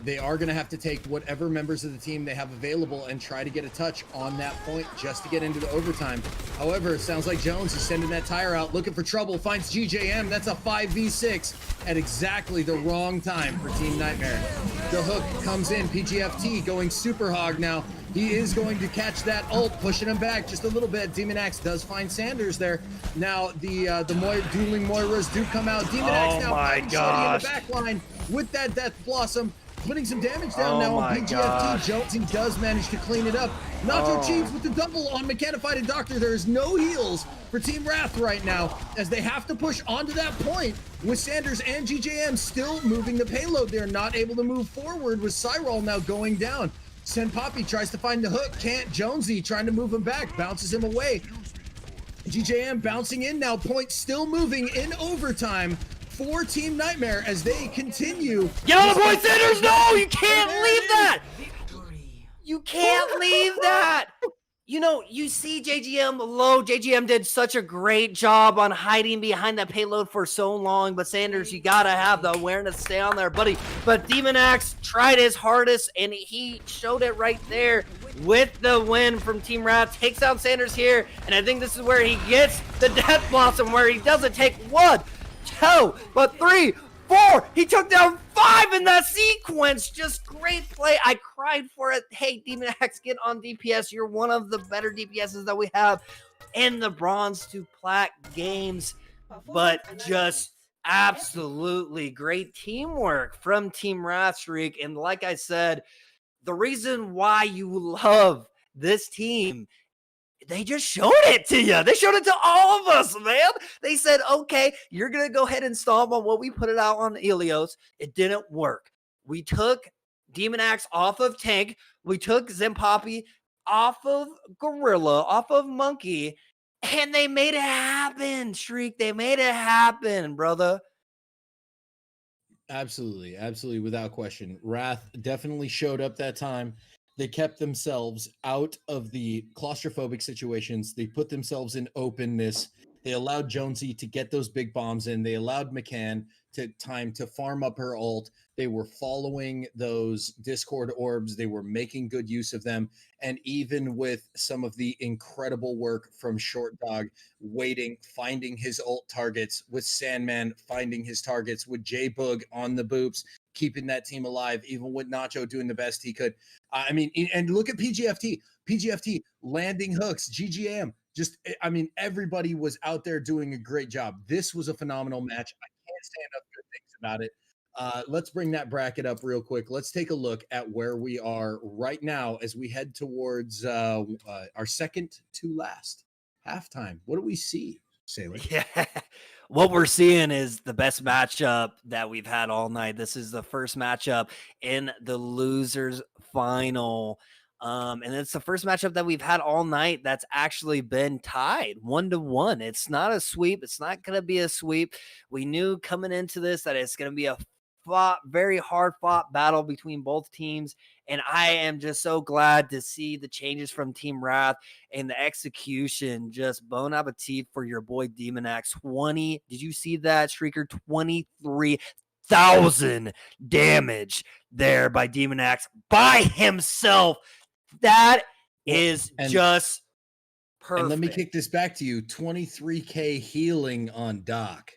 They are going to have to take whatever members of the team they have available and try to get a touch on that point just to get into the overtime. However, it sounds like Jones is sending that tire out, looking for trouble, finds GJM. That's a 5v6 at exactly the wrong time for Team Nightmare. The hook comes in. PGFT going super hog now. He is going to catch that ult, pushing him back just a little bit. Demon Axe does find Sanders there. Now the dueling Moiras do come out. Demon Axe now my fighting Shorty gosh. in the back line with that Death Blossom, putting some damage down now on my PGFT. gosh. Jonesy does manage to clean it up. Nacho Cheats with the double on Mechanified and Doctor. There is no heals for Team Wrath right now as they have to push onto that point with Sanders and GJM still moving the payload. They're not able to move forward with Cyril now going down. Sen Poppy tries to find the hook, can't. Jonesy trying to move him back, bounces him away. GJM bouncing in now, point still moving in overtime for Team Nightmare as they continue. Get on the point, Sanders! No, you can't leave that! Victory. You can't leave that! You know, you see JGM low. JGM did such a great job on hiding behind that payload for so long. But Sanders, you gotta have the awareness to stay on there, buddy. But Demon Axe tried his hardest, and he showed it right there with the win from Team Rat. Takes out Sanders here, and I think this is where he gets the Death Blossom, where he doesn't take 1, 2, but 3, 4. He took down 5 in that sequence. Just great play. I cried for it. Hey, Demon Axe, get on DPS. You're one of the better DPSs that we have in the Bronze to Plat games. But just absolutely great teamwork from Team Wrathstreak. And like I said, the reason why you love this team, they just showed it to you. They showed it to all of us, man. They said, okay, you're going to go ahead and stomp on what we put it out on Ilios. It didn't work. We took Demon Axe off of tank. We took Zempoppy off of Gorilla, off of Monkey, and they made it happen, Shriek. They made it happen, brother. Absolutely, absolutely, without question. Wrath definitely showed up that time. They kept themselves out of the claustrophobic situations. They put themselves in openness. They allowed Jonesy to get those big bombs in. They allowed McCann time to farm up her ult. They were following those Discord orbs. They were making good use of them. And even with some of the incredible work from Short Dog, waiting, finding his ult targets, with Sandman finding his targets, with J-Boog on the boops, keeping that team alive, even with Nacho doing the best he could. I mean, and look at PGFT landing hooks, GGM. Just, I mean, everybody was out there doing a great job. This was a phenomenal match. I can't say enough good things about it. Let's bring that bracket up real quick. Let's take a look at where we are right now as we head towards our second to last halftime. What do we see, Sailor? Yeah. What we're seeing is the best matchup that we've had all night. This is the first matchup in the losers final. And it's the first matchup that we've had all night that's actually been tied 1-1. It's not a sweep. It's not going to be a sweep. We knew coming into this that it's going to be a very hard fought battle between both teams. And I am just so glad to see the changes from Team Wrath and the execution. Just bon appetit for your boy Demonax. 20. Did you see that, Shrieker? 23,000 damage there by Demonax by himself. That is just perfect. And let me kick this back to you. 23K healing on Doc.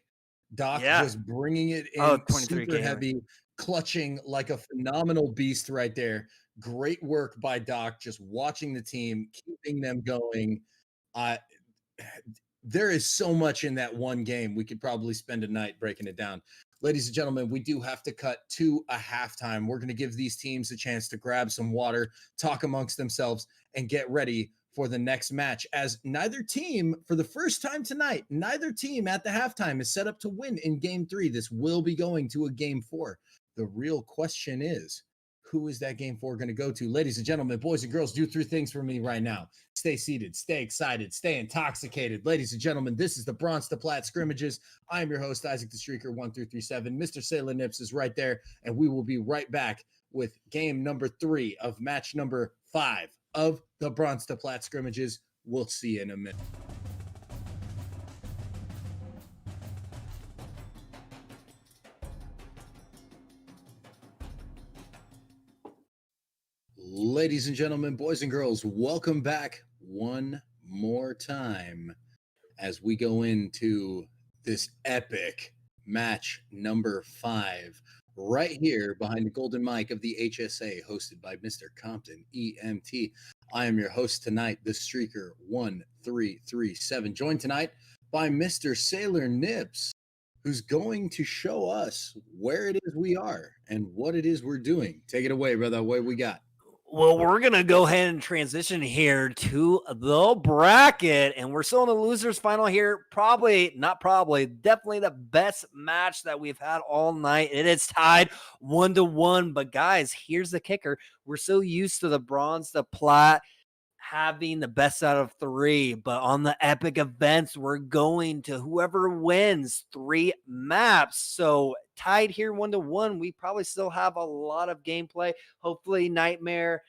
Doc just bringing it in super heavy, clutching like a phenomenal beast right there. Great work by Doc, just watching the team, keeping them going. There is so much in that one game. We could probably spend a night breaking it down. Ladies and gentlemen, we do have to cut to a halftime. We're going to give these teams a chance to grab some water, talk amongst themselves, and get ready for the next match, as neither team, for the first time tonight, neither team at the halftime is set up to win in game 3. This will be going to a game 4. The real question is, who is that game 4 going to go to? Ladies and gentlemen, boys and girls, do 3 things for me right now. Stay seated, stay excited, stay intoxicated. Ladies and gentlemen, this is the Bronze to Plat scrimmages. I am your host, Isaac the Streaker 1337. Mr. Sailor Nips is right there, and we will be right back with game number 3 of match number 5 of the Bronze to Plat scrimmages. We'll see you in a minute. Ladies and gentlemen, boys and girls, welcome back one more time as we go into this epic match number 5 right here behind the golden mic of the HSA, hosted by Mr. Compton EMT. I am your host tonight, the Streaker 1337, joined tonight by Mr. Sailor Nips, who's going to show us where it is we are and what it is we're doing. Take it away, brother. What we got? Well, we're going to go ahead and transition here to the bracket, and we're still in the losers final here. Definitely the best match that we've had all night. It is tied 1-1, but guys, here's the kicker. We're so used to the Bronze to Plat having the best out of 3, but on the epic events, we're going to whoever wins 3 maps. So tied here 1-1, we probably still have a lot of gameplay. Hopefully Nightmare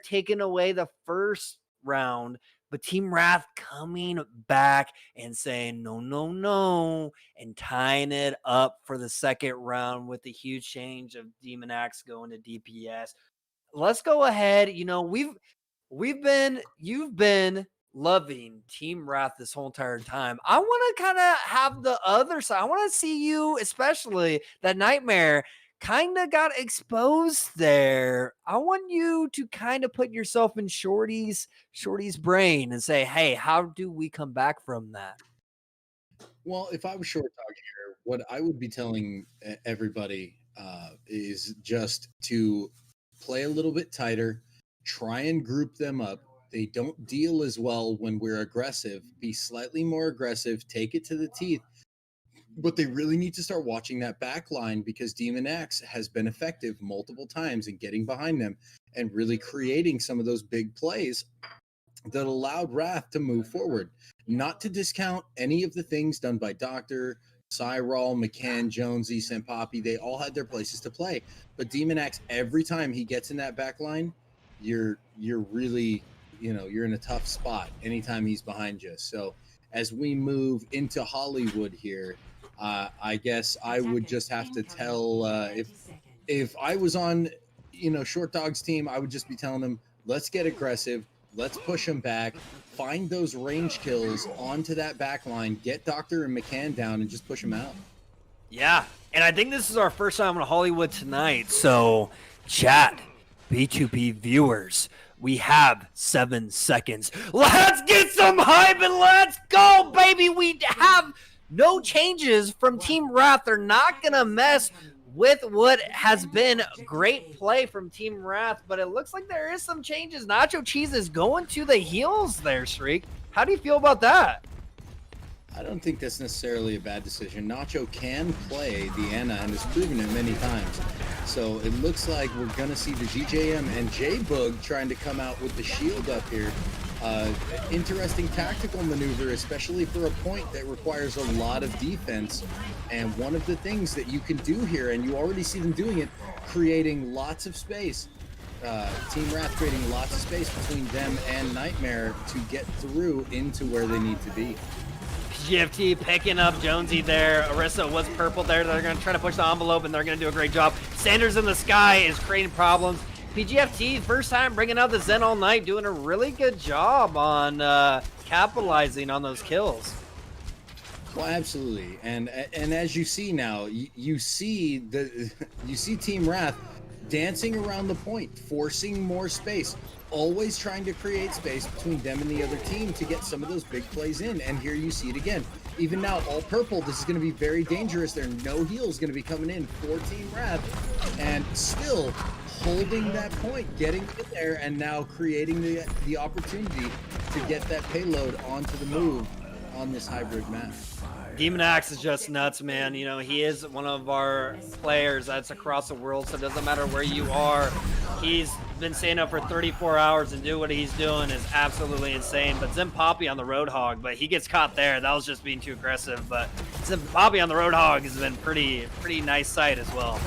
taking away the first round, but Team Wrath coming back and saying no, and tying it up for the second round with the huge change of Demonax going to DPS. Let's go ahead. You've been loving Team Wrath this whole entire time. I want to kind of have the other side. I want to see you, especially that Nightmare kind of got exposed there. I want you to kind of put yourself in Shorty's brain and say, hey, how do we come back from that? Well, if I was Short Dog here, what I would be telling everybody is just to play a little bit tighter, try and group them up. They don't deal as well when we're aggressive. Be slightly more aggressive, take it to the teeth, But they really need to start watching that back line because Demon X has been effective multiple times in getting behind them and really creating some of those big plays that allowed Wrath to move forward. Not to discount any of the things done by Doctor, Cyril, McCann, Jonesy, Senpapi. They all had their places to play. But Demon X, every time he gets in that back line, you're really, you're in a tough spot anytime he's behind you. So as we move into Hollywood here, I guess I would just have to tell if I was on, Short Dog's team, I would just be telling them, let's get aggressive. Let's push them back, find those range kills onto that back line, get Doctor and McCann down, and just push them out. Yeah, and I think this is our first time in Hollywood tonight. So, chat, B2P viewers, we have 7 seconds. Let's get some hype and let's go, baby. We have no changes from Team Wrath. They're not going to mess with what has been great play from Team Wrath, but it looks like there is some changes. Nacho Cheese is going to the heels there, Shriek. How do you feel about that? I don't think that's necessarily a bad decision. Nacho can play the Ana and has proven it many times. So it looks like we're going to see the GJM and J-Bug trying to come out with the shield up here. Interesting tactical maneuver, especially for a point that requires a lot of defense. And one of the things that you can do here, and you already see them doing it, creating lots of space. Team Wrath creating lots of space between them and Nightmare to get through into where they need to be. GFT picking up Jonesy there. Orisa was purple there. They're going to try to push the envelope, and they're going to do a great job. Sanders in the sky is creating problems. PGFT, first time bringing out the Zen all night, doing a really good job on capitalizing on those kills. Well, absolutely, and as you see now, you see Team Wrath dancing around the point, forcing more space, always trying to create space between them and the other team to get some of those big plays in. And here you see it again. Even now, all purple, this is going to be very dangerous. There are no heals going to be coming in for Team Wrath, and still holding that point, getting in there, and now creating the opportunity to get that payload onto the move on this hybrid map. Demon Axe is just nuts, man. You know, he is one of our players that's across the world, so it doesn't matter where you are. He's been staying up for 34 hours and do what he's doing is absolutely insane. But Senpapi on the Roadhog, but he gets caught there. That was just being too aggressive. But Senpapi on the Roadhog has been pretty nice sight as well.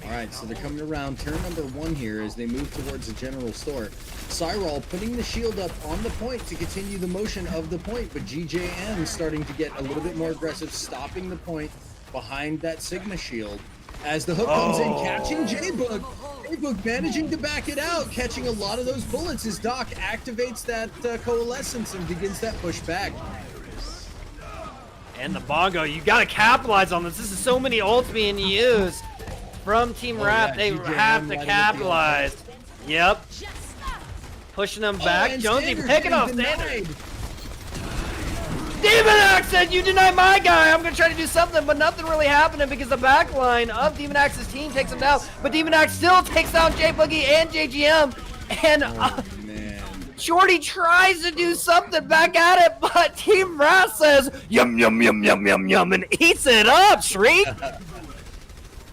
All right, so they're coming around turn number 1 here as they move towards the general store. Cyril putting the shield up on the point to continue the motion of the point, but GJM starting to get a little bit more aggressive, stopping the point behind that Sigma shield. As the hook comes in, catching J-Bug. J-Bug managing to back it out, catching a lot of those bullets as Doc activates that coalescence and begins that push back. And the Bongo, you got to capitalize on this. This is so many ults being used from Team Wrath. Yeah, they GJM have to capitalize. Yep. Pushing them back. Jonesy picking off Sanders. Demon Axe said, you denied my guy. I'm going to try to do something, but nothing really happening because the back line of Demon Axe's team takes him down. But Demon Axe still takes down J-Boogie and JGM. And Shorty tries to do something back at it, but Team Wrath says, yum, yum, yum, yum, yum, yum, and eats it up, Shriek.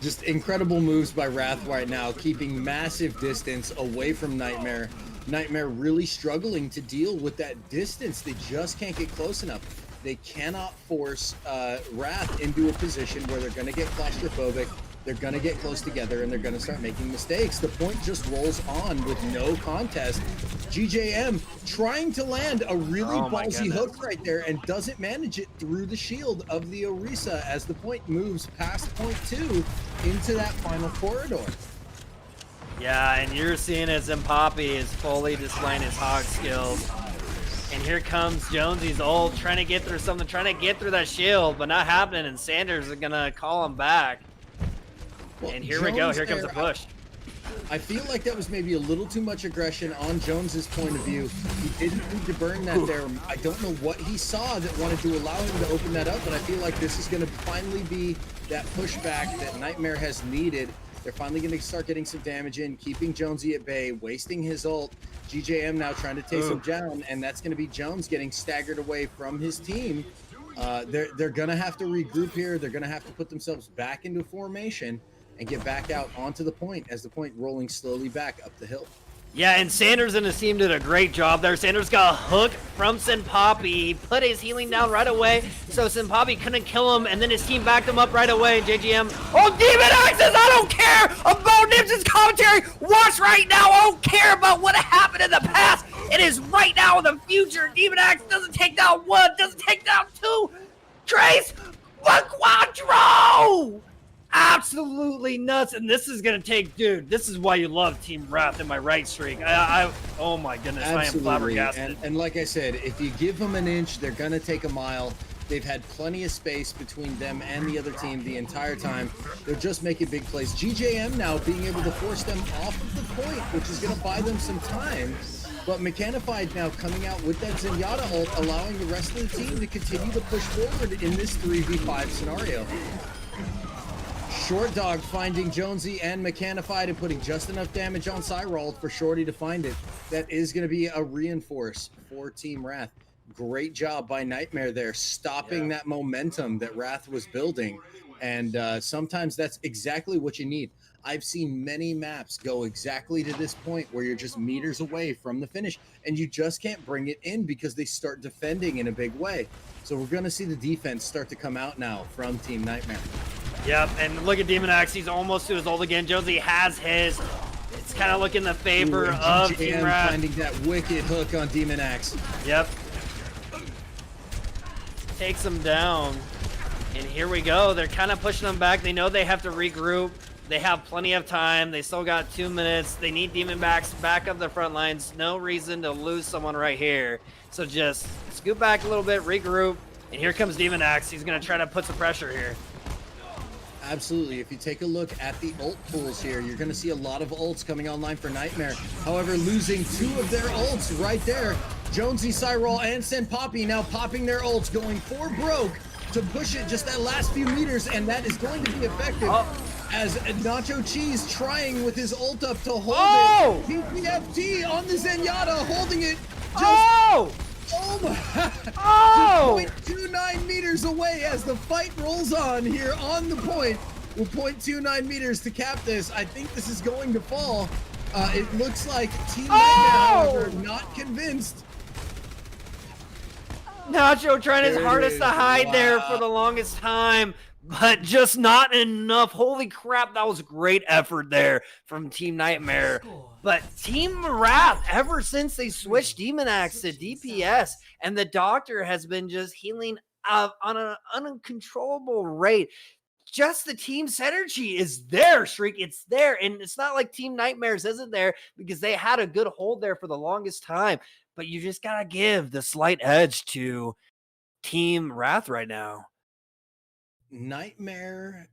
Just incredible moves by Wrath right now, keeping massive distance away from Nightmare. Nightmare really struggling to deal with that distance. They just can't get close enough. They cannot force Wrath into a position where they're going to get claustrophobic, they're going to get close together, and they're going to start making mistakes. The point just rolls on with no contest. GJM trying to land a really ballsy hook right there and doesn't manage it through the shield of the Orisa as the point moves past point 2 into that final corridor. Yeah, and you're seeing as Senpapi is fully displaying his hog skills. And here comes Jonesy's ult, trying to get through something, trying to get through that shield, but not happening, and Sanders is going to call him back. Well, and here we go, here comes the push. I feel like that was maybe a little too much aggression on Jones's point of view. He didn't need to burn that there. I don't know what he saw that wanted to allow him to open that up, but I feel like this is going to finally be that pushback that Nightmare has needed. They're finally going to start getting some damage in, keeping Jonesy at bay, wasting his ult. GJM now trying to take him down, and that's going to be Jones getting staggered away from his team. They're going to have to regroup here. They're going to have to put themselves back into formation and get back out onto the point as the point rolling slowly back up the hill. Yeah, and Sanders and his team did a great job there. Sanders got a hook from Senpapi. He put his healing down right away, so Senpapi couldn't kill him, and then his team backed him up right away. JGM, oh, Demon Axes, I don't care about Nibs' commentary. Watch right now. I don't care about what happened in the past. It is right now in the future. Demon Axe doesn't take down one, doesn't take down two. Trace, one Quadro! Absolutely nuts, and this is gonna take, dude. This is why you love Team Wrath in my right streak. Oh my goodness, Absolutely. I am flabbergasted. And like I said, if you give them an inch, they're gonna take a mile. They've had plenty of space between them and the other team the entire time. They're just making big plays. GJM now being able to force them off of the point, which is gonna buy them some time. But Mechanified now coming out with that Zenyatta ult, allowing the rest of the team to continue to push forward in this 3v5 scenario. Short Dog finding Jonesy and Mechanified and putting just enough damage on Cyrald for Shorty to find it. That is going to be a reinforce for Team Wrath. Great job by Nightmare there, stopping that momentum that Wrath was building. And sometimes that's exactly what you need. I've seen many maps go exactly to this point where you're just meters away from the finish and you just can't bring it in because they start defending in a big way. So we're going to see the defense start to come out now from Team Nightmare. Yep, and look at Demon Axe. He's almost to his ult again. Jonesy has his. It's kind of looking in the favor of Team Wrath. Finding that wicked hook on Demon Axe. Yep. Takes him down. And here we go. They're kind of pushing them back. They know they have to regroup. They have plenty of time. They still got 2 minutes. They need Demon Axe back up the front lines. No reason to lose someone right here. So just scoot back a little bit, regroup. And here comes Demon Axe. He's going to try to put some pressure here. Absolutely. If you take a look at the ult pools here, you're going to see a lot of ults coming online for Nightmare. However, losing 2 of their ults right there. Jonesy, Cyril, and Senpapi now popping their ults, going for broke to push it just that last few meters, and that is going to be effective. As Nacho Cheese trying with his ult up to hold it. PPFT on the Zenyatta, holding it. Oh my! Just 0.29 meters away as the fight rolls on here on the point. With 0.29 meters to cap this, I think this is going to fall. It looks like Team Nightmare, however, not convinced. Nacho trying his hardest to hide there for the longest time, but just not enough. Holy crap, that was a great effort there from Team Nightmare. But Team Wrath, ever since they switched Demon Axe to DPS, and the Doctor has been just healing on an uncontrollable rate. Just the team's synergy is there, Shriek. It's there. And it's not like Team Nightmares isn't there because they had a good hold there for the longest time. But you just got to give the slight edge to Team Wrath right now. Nightmare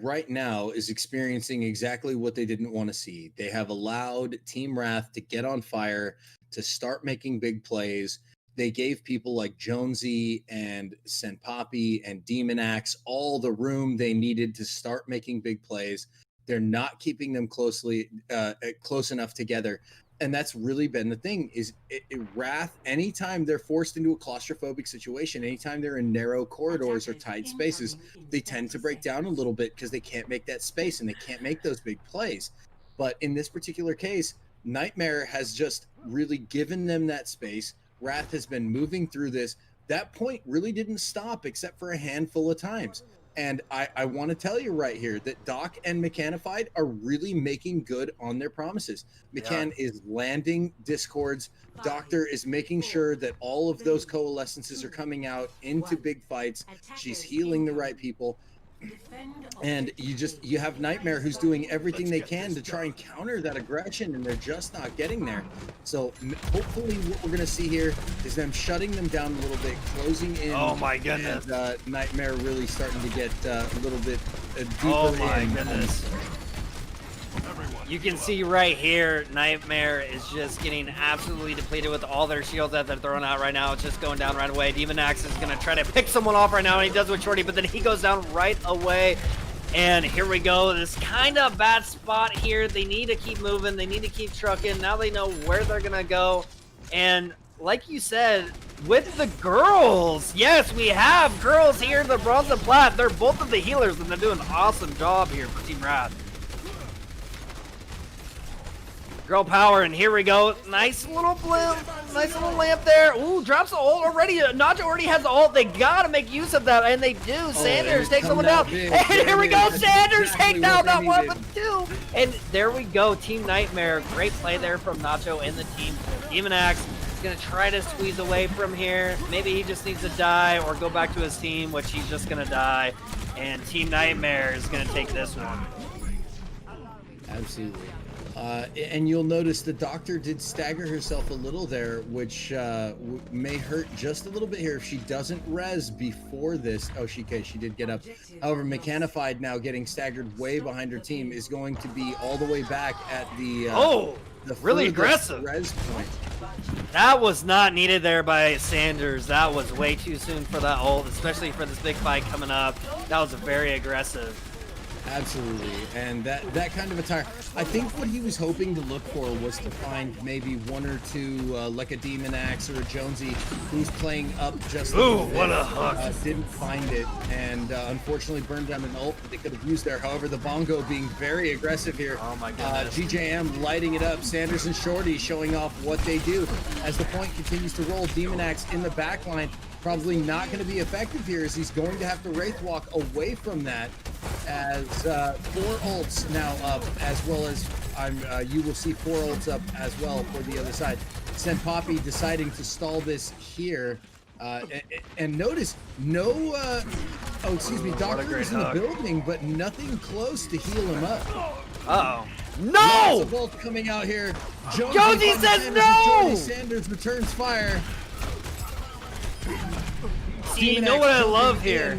right now is experiencing exactly what they didn't want to see. They have allowed Team Wrath to get on fire, to start making big plays. They gave people like Jonesy and Senpapi and Demon Axe all the room they needed to start making big plays. They're not keeping them close enough together. And that's really been the thing is Wrath, anytime they're forced into a claustrophobic situation, anytime they're in narrow corridors or tight spaces, they tend to break down a little bit because they can't make that space and they can't make those big plays. But in this particular case, Nightmare has just really given them that space. Wrath has been moving through this. That point really didn't stop except for a handful of times. And I want to tell you right here that Doc and Mechanified are really making good on their promises. Mechan is landing discords. Doctor is making sure that all of those coalescences are coming out into big fights. She's healing the right people. And you have Nightmare who's doing everything they can to try and counter that aggression, and they're just not getting there. So hopefully what we're going to see here is them shutting them down a little bit, closing in. Oh my goodness. And Nightmare really starting to get a little bit deeper. Oh my goodness. You can see right here, Nightmare is just getting absolutely depleted with all their shields that they're throwing out right now. It's just going down right away. Demon Axe is going to try to pick someone off right now, and he does with Shorty, but then he goes down right away. And here we go. This kind of bad spot here. They need to keep moving. They need to keep trucking. Now they know where they're going to go. And like you said, with the girls, yes, we have girls here, the bronze and plat. They're both of the healers, and they're doing an awesome job here for Team Wrath. Girl power, and here we go. Nice little lamp there. Ooh, drops the ult already. Nacho already has the ult. They gotta make use of that, and they do. Sanders takes someone down. And here we go. Sanders take down that one, but two. And there we go. Team Nightmare. Great play there from Nacho and the team. Demon Axe is gonna try to squeeze away from here. Maybe he just needs to die or go back to his team, which he's just gonna die. And Team Nightmare is gonna take this one. Absolutely. And you'll notice the doctor did stagger herself a little there, which may hurt just a little bit here if she doesn't res before this. Oh, she did get up. However, Mechanified now getting staggered way behind her team is going to be all the way back at the really aggressive res point. That was not needed there by Sanders. That was way too soon for that ult, especially for this big fight coming up. That was very aggressive. Absolutely, and that kind of attire, I think what he was hoping to look for was to find maybe one or two, like a Demon Axe or a Jonesy, who's playing up just a little bit. What a hook. Didn't find it, and unfortunately burned down an ult that they could have used there. However, the Bongo being very aggressive here. Oh my goodness. GJM lighting it up. Sanders and Shorty showing off what they do. As the point continues to roll, Demon Axe in the back line, probably not going to be effective here, as he's going to have to Wraith Walk away from that, as 4 ults now up, as well as you will see 4 ults up as well for the other side. Send Poppy deciding to stall this here, and notice no Doctor is in the building, but nothing close to heal him up. No! Lots of ults coming out here. Jonesy says no! Sanders returns fire. See, you know what I love here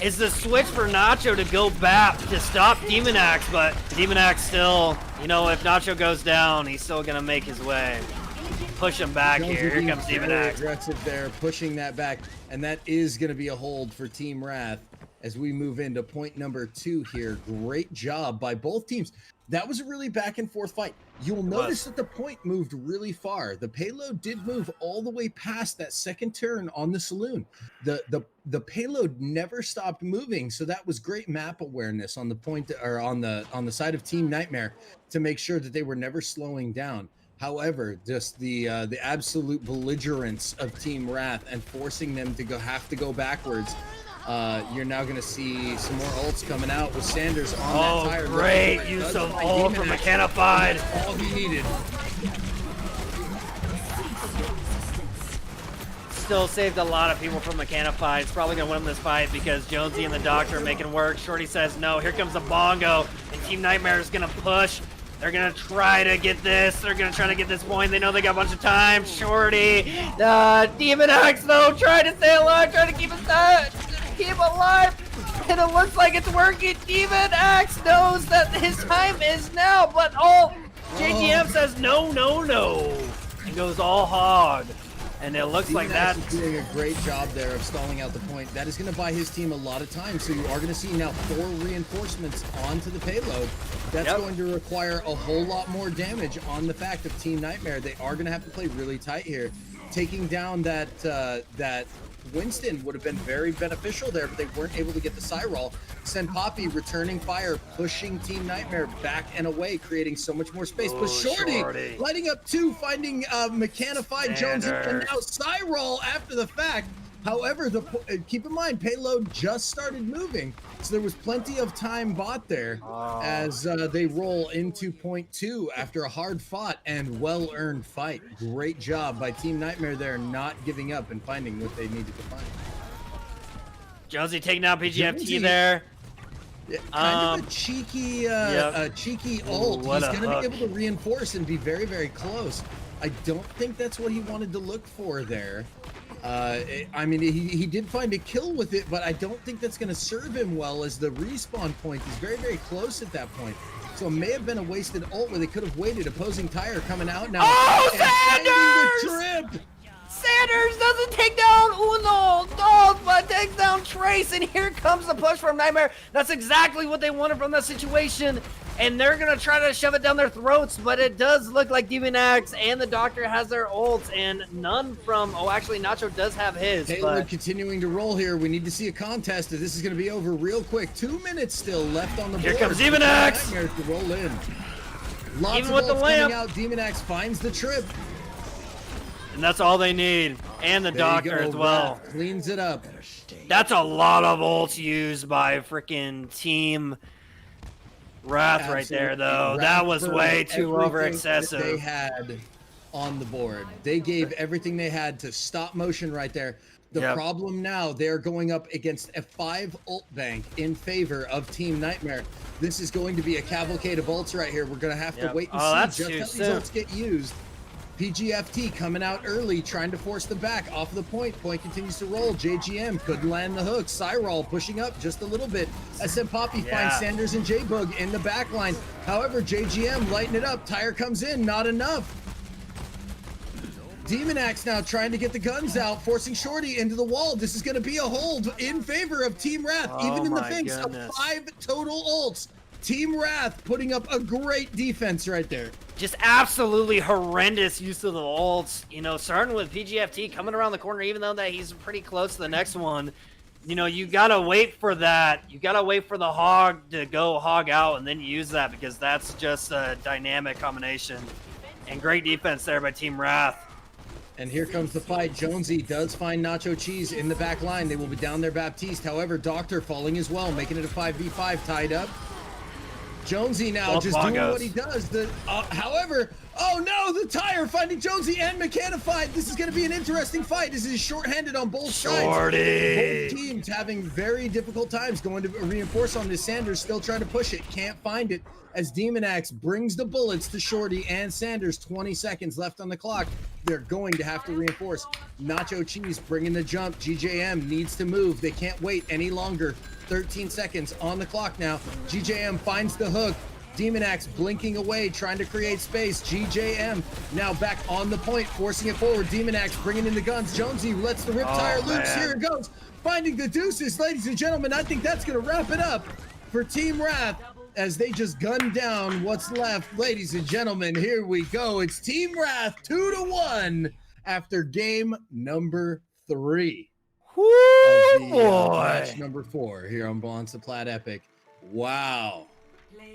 is the switch for Nacho to go back to stop Demon Axe, but Demon Axe still, if Nacho goes down, he's still gonna make his way. Push him back here. Here comes Demon Axe. Aggressive there, pushing that back, and that is gonna be a hold for Team Wrath as we move into point number 2 here. Great job by both teams. That was a really back and forth fight. You'll notice that the point moved really far. The payload did move all the way past that second turn on the saloon. The payload never stopped moving, so that was great map awareness on the point, or on the side of Team Nightmare, to make sure that they were never slowing down. However, just the absolute belligerence of Team Wrath and forcing them to have to go backwards. You're now going to see some more ults coming out with Sanders on that tire. Oh, great use of ult from Mechanified. That's all he needed. Still saved a lot of people from Mechanified. It's probably going to win this fight because Jonesy and the Doctor are making work. Shorty says no. Here comes a Bongo, and Team Nightmare is going to push. They're going to try to get this. They're going to try to get this point. They know they got a bunch of time. Shorty, Demon Axe, though, trying to stay alive, trying to keep him alive, and it looks like it's working. Demon Axe knows that his time is now, but JGM says no, and goes all hog, and it looks like that's doing a great job there of stalling out the point. That is going to buy his team a lot of time, so you are going to see now 4 reinforcements onto the payload. That's going to require a whole lot more damage on the fact of Team Nightmare. They are going to have to play really tight here. Taking down that Winston would have been very beneficial there, but they weren't able to get the Cyrol. Send Poppy returning fire, pushing Team Nightmare back and away, creating so much more space. But Shorty lighting up 2, finding Mechanified Jones, and now Cyrol after the fact. However, keep in mind, payload just started moving, so there was plenty of time bought there as they roll into point 2 after a hard-fought and well-earned fight. Great job by Team Nightmare there, not giving up and finding what they needed to find. Jonesy taking out PGFT there. Yeah, kind of a cheeky ult. He's going to be able to reinforce and be very, very close. I don't think that's what he wanted to look for there. I mean, he did find a kill with it, but I don't think that's going to serve him well, as the respawn point is very, very close at that point. So it may have been a wasted ult where they could have waited. Opposing tire coming out now. Oh, Sanders! The trip. Sanders doesn't take down Uno, Dolph, but takes down Trace, and here comes the push from Nightmare. That's exactly what they wanted from that situation, and they're going to try to shove it down their throats, but it does look like Demon Axe and the Doctor has their ults, and none from, oh, actually, Nacho does have his. Taylor But continuing to roll here. We need to see a contest. This is going to be over real quick. 2 minutes still left on the board. Here comes Demon Axe. Nightmare to roll in. Lots Even of with the ults lamp. coming out. Demon Axe finds the trip. and that's all they need, and the There you Doctor go, as well. Wrath cleans it up. That's a lot of ults used by freaking Team Wrath right there, Absolutely. though. Wrath That was burned way too everything over that excessive. They had on the board. They gave everything they had to stop motion right there. The Yep. problem now, they're going up against a 5 ult bank in favor of Team Nightmare. This is going to be a cavalcade of ults right here. We're going to have to Yep. wait and Oh, that's see just too how these soon. ults get used. PGFT coming out early, trying to force them back off the point. Point continues to roll. JGM couldn't land the hook. Cyril pushing up just a little bit. SM Poppy Yeah. finds Sanders and J-Bug in the back line. However, JGM lighten it up. Tire comes in, not enough. Demon Axe now trying to get the guns out, forcing Shorty into the wall. This is going to be a hold in favor of Team Wrath. Oh Even in the my face of goodness. 5 total ults. Team Wrath putting up a great defense right there. Just absolutely horrendous use of the ults. You know, starting with PGFT coming around the corner, even though that he's pretty close to the next one. You know, you gotta wait for that. You gotta wait for the hog to go hog out and then use that, because that's just a dynamic combination. And great defense there by Team Wrath. And here comes the fight. Jonesy does find Nacho Cheese in the back line. They will be down there Baptiste. However, Doctor falling as well, making it a 5v5 tied up. Jonesy now Both just doing bongos. what he does. However, oh no, the tire finding Jonesy and Mechanified. This is going to be an interesting fight. This is shorthanded on both sides. Shorty. Both teams having very difficult times going to reinforce on this. Sanders still trying to push it. Can't find it as Demon Axe brings the bullets to Shorty and Sanders. 20 seconds left on the clock. They're going to have to reinforce. Nacho Cheese bringing the jump. GJM needs to move. They can't wait any longer. 13 seconds on the clock now. GJM finds the hook. Demon Axe blinking away, trying to create space. GJM now back on the point, forcing it forward. Demon Axe bringing in the guns. Jonesy lets the riptire loose. man. Here it goes. Finding the deuces, ladies and gentlemen. I think that's going to wrap it up for Team Wrath as they just gun down what's left. Ladies and gentlemen, here we go. It's Team Wrath 2-1 after game number 3. Woo, of the, boy. match number 4 here on Bronze to Plat Epic. Wow.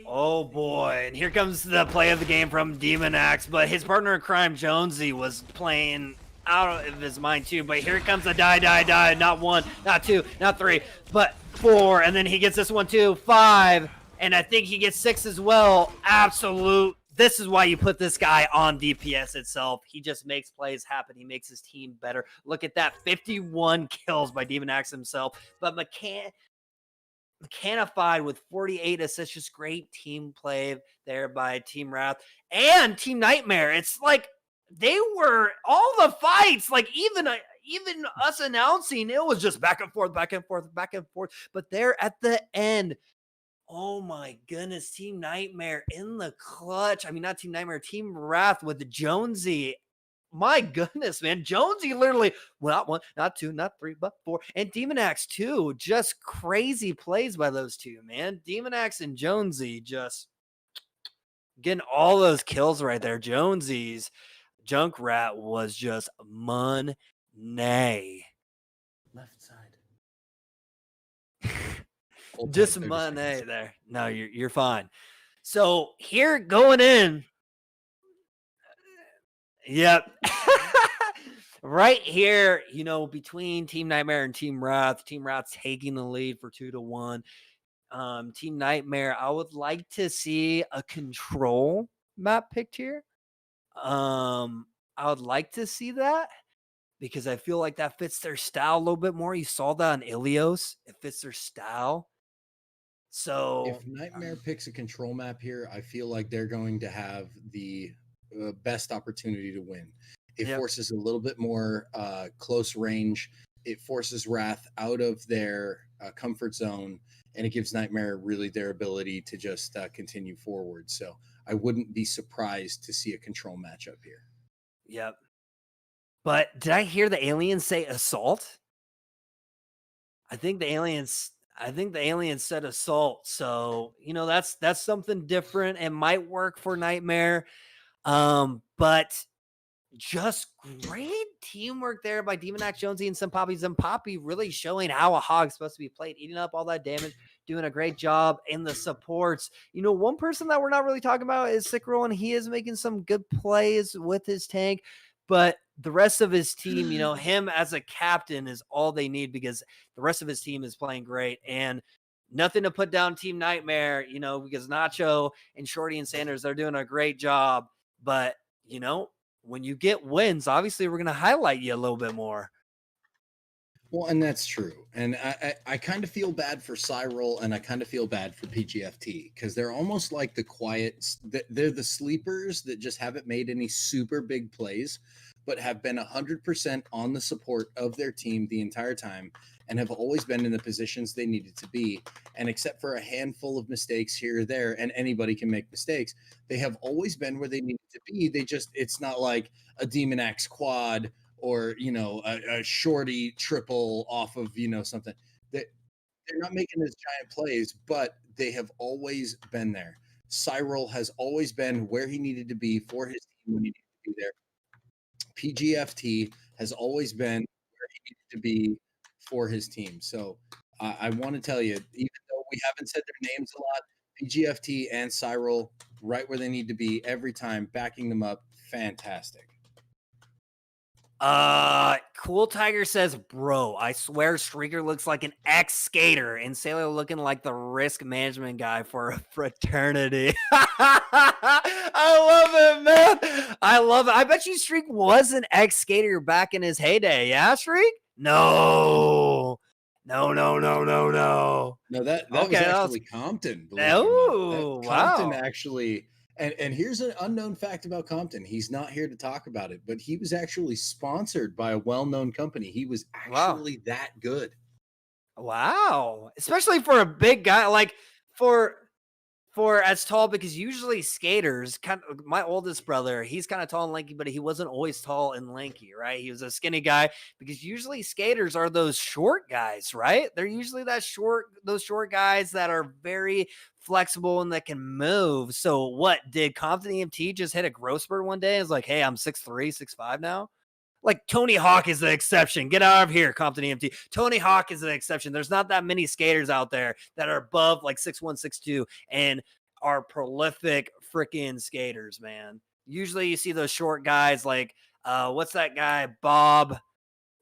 Oh boy, and here comes the play of the game from Demon Axe, but his partner in crime, Jonesy, was playing out of his mind too. But here comes the die, not 1, not 2, not 3, but 4, and then he gets this one too, 5, and I think he gets 6 as well. Absolute. This is why you put this guy on DPS itself. He just makes plays happen. He makes his team better. Look at that, 51 kills by Demon Axe himself, but Mechanified with 48 assists. Just great team play there by Team Wrath and Team Nightmare. It's like they were all the fights, like even us announcing, it was just back and forth, back and forth, back and forth. But there at the end, oh my goodness, Team Nightmare in the clutch. I mean, not Team Nightmare, Team Wrath with Jonesy. My goodness, man. Jonesy literally, well, not 1, not 2, not 3, but 4. And Demon Axe too. Just crazy plays by those two, man. Demon Axe and Jonesy just getting all those kills right there. Jonesy's Junkrat was just money. Left side. Just money there. No, you're fine. So here going in. Yep. Right here, you know, between Team Nightmare and Team Wrath. Team Wrath taking the lead for 2-1. Team Nightmare, I would like to see a control map picked here. I would like to see that because I feel like that fits their style a little bit more. You saw that on Ilios. It fits their style. So If Nightmare picks a control map here, I feel like they're going to have the best opportunity to win. It Yep. forces a little bit more close range. It forces Wrath out of their comfort zone, and it gives Nightmare really their ability to just continue forward. So I wouldn't be surprised to see a control matchup here. Yep. But did I hear the aliens say assault? I think the aliens said assault. So, that's something different. It might work for Nightmare. But just great teamwork there by Demonax Jonesy and Poppy really showing how a hog's supposed to be played, eating up all that damage, doing a great job in the supports. One person that we're not really talking about is Sickroll, and he is making some good plays with his tank, but the rest of his team, him as a captain is all they need because the rest of his team is playing great. And nothing to put down Team Nightmare, because Nacho and Shorty and Sanders, they're doing a great job. But, when you get wins, obviously we're going to highlight you a little bit more. Well, and that's true. And I kind of feel bad for Cyril, and I kind of feel bad for PGFT because they're almost like the they're the sleepers that just haven't made any super big plays, but have been 100% on the support of their team the entire time and have always been in the positions they needed to be. And except for a handful of mistakes here or there, and anybody can make mistakes, they have always been where they needed to be. It's not like a Demon Axe quad or, a Shorty triple off of, something. They're not making those giant plays, but they have always been there. Cyril has always been where he needed to be for his team when he needed to be there. PGFT has always been where he needed to be for his team. So I want to tell you, even though we haven't said their names a lot, PGFT and Cyril right where they need to be every time, backing them up. Fantastic. Cool Tiger says, bro, I swear Streaker looks like an ex-skater and Sailor looking like the risk management guy for a fraternity. I love it, man. I love it. I bet you Streak was an ex-skater back in his heyday. Yeah, Streak? No. No. No, that was actually Compton. Oh, Compton wow. actually. And here's an unknown fact about Compton. He's not here to talk about it, but he was actually sponsored by a well-known company. He was actually that good. Wow. Especially for a big guy, like for as tall, because usually skaters, my oldest brother, he's kind of tall and lanky, but he wasn't always tall and lanky, right? He was a skinny guy because usually skaters are those short guys, right? They're usually those short guys that are very flexible and that can move. So what, did Compton EMT just hit a growth spurt one day and was like, hey, I'm 6'3", 6'5" now? Like Tony Hawk is the exception. Get out of here, Compton EMT. Tony Hawk is the exception. There's not that many skaters out there that are above like 6'1", 6'2", and are prolific freaking skaters, man. Usually you see those short guys like, what's that guy, Bob?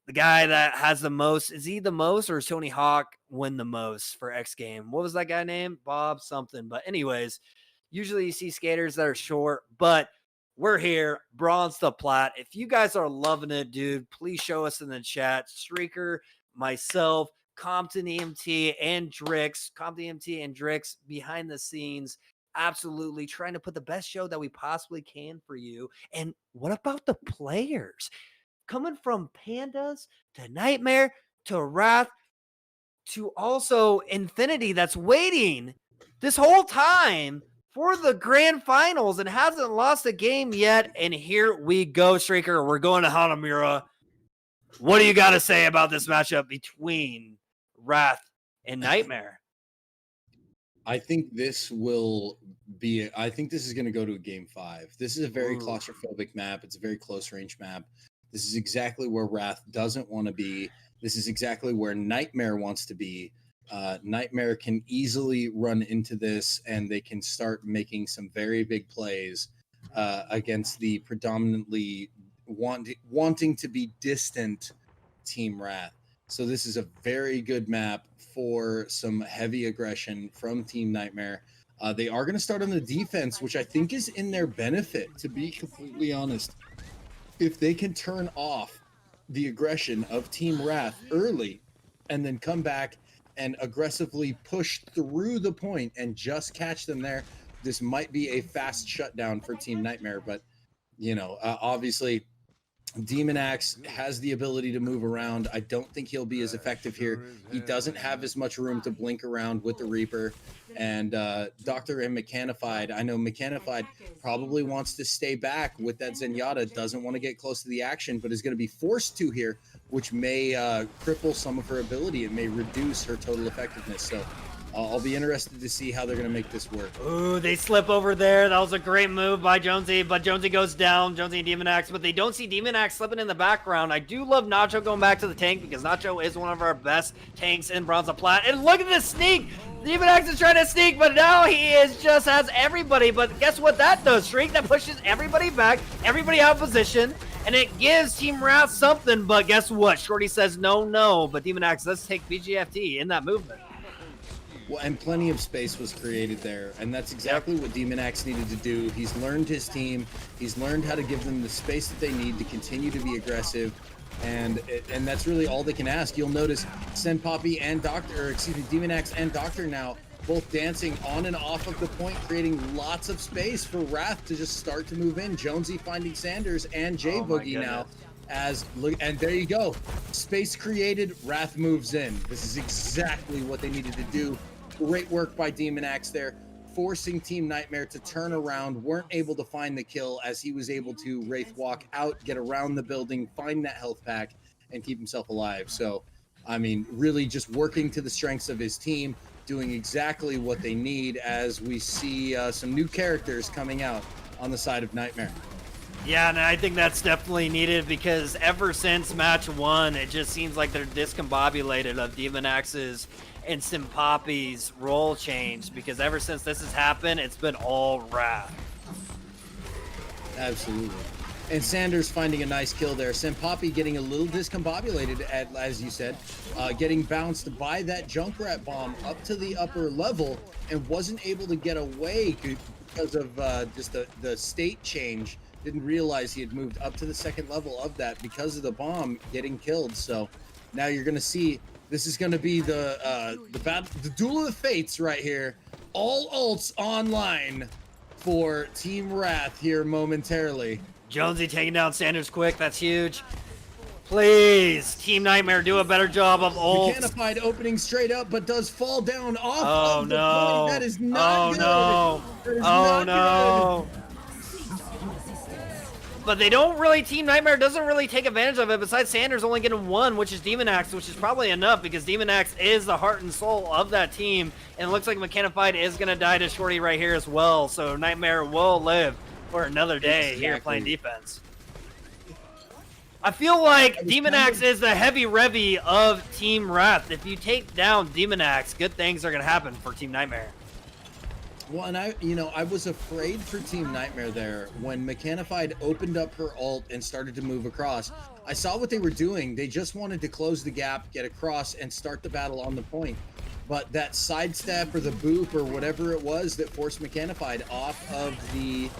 The guy that has the most, is he the most or is Tony Hawk win the most for X Game? What was that guy named? Bob something. But anyways, usually you see skaters that are short, but we're here, Bronze to Plat. If you guys are loving it, dude, please show us in the chat. Streaker, myself, Compton EMT, and Drix behind the scenes, absolutely trying to put the best show that we possibly can for you. And what about the players? Coming from Pandas to Nightmare to Wrath to also Infinity that's waiting this whole time for the grand finals and hasn't lost a game yet. And here we go, Streaker. We're going to Hanamura. What do you got to say about this matchup between Wrath and Nightmare? I think this will be. I think this is going to go to a game 5. This is a very claustrophobic map. It's a very close range map. This is exactly where Wrath doesn't want to be. This is exactly where Nightmare wants to be. Nightmare can easily run into this, and they can start making some very big plays against the predominantly wanting to be distant Team Wrath. So this is a very good map for some heavy aggression from Team Nightmare. They are going to start on the defense, which I think is in their benefit, to be completely honest. If they can turn off the aggression of Team Wrath early and then come back and aggressively push through the point and just catch them there, this might be a fast shutdown for Team Nightmare. But, obviously Demon Axe has the ability to move around. I don't think he'll be as effective here. He doesn't have as much room to blink around with the Reaper. And Doctor and Mechanified, I know Mechanified probably wants to stay back with that Zenyatta, doesn't want to get close to the action, but is going to be forced to here, which may cripple some of her ability. It may reduce her total effectiveness. So I'll be interested to see how they're going to make this work. Ooh, they slip over there. That was a great move by Jonesy, but Jonesy goes down. Jonesy and Demon Axe, but they don't see Demon Axe slipping in the background. I do love Nacho going back to the tank because Nacho is one of our best tanks in Bronze of Plat. And look at this sneak. Demon Axe is trying to sneak, but now he just has everybody. But guess what that does, Shriek? That pushes everybody back, everybody out of position, and it gives Team Wrath something. But guess what? Shorty says no, but Demon Axe does take BGFT in that movement. Well, and plenty of space was created there, and that's exactly what Demon Axe needed to do. He's learned his team. He's learned how to give them the space that they need to continue to be aggressive, and that's really all they can ask. You'll notice Sen Poppy and Demon Axe and Doctor now both dancing on and off of the point, creating lots of space for Wrath to just start to move in. Jonesy finding Sanders and J Boogie now. And there you go. Space created, Wrath moves in. This is exactly what they needed to do. Great work by Demon Axe there, forcing Team Nightmare to turn around. Weren't able to find the kill as he was able to Wraith walk out, get around the building, find that health pack, and keep himself alive. So, I mean, really just working to the strengths of his team, doing exactly what they need as we see some new characters coming out on the side of Nightmare. Yeah, and I think that's definitely needed because ever since match 1, it just seems like they're discombobulated of Demon Axe's and Simpoppy's role change, because ever since this has happened, it's been all Wrath. Absolutely. And Sanders finding a nice kill there. Simpoppy getting a little discombobulated, as you said, getting bounced by that Junkrat bomb up to the upper level and wasn't able to get away because of just the state change. Didn't realize he had moved up to the second level of that because of the bomb getting killed. So now you're going to see this is going to be the duel of the fates right here. All ults online for Team Wrath here momentarily. Jonesy taking down Sanders quick. That's huge. Please, Team Nightmare, do a better job of ults. Mechanified opening straight up, but does fall down off of the point. That is not good. That is not good. But they don't really, Team Nightmare doesn't really take advantage of it, besides Sanders only getting one, which is Demon Axe, which is probably enough because Demon Axe is the heart and soul of that team. And it looks like Mechanified is going to die to Shorty right here as well. So Nightmare will live for another day here playing defense. I feel like Demon Axe is the heavy revy of Team Wrath. If you take down Demon Axe, good things are going to happen for Team Nightmare. Well, and I was afraid for Team Nightmare there when Mechanified opened up her ult and started to move across. I saw what they were doing. They just wanted to close the gap, get across, and start the battle on the point. But that sidestep or the boop or whatever it was that forced Mechanified off of the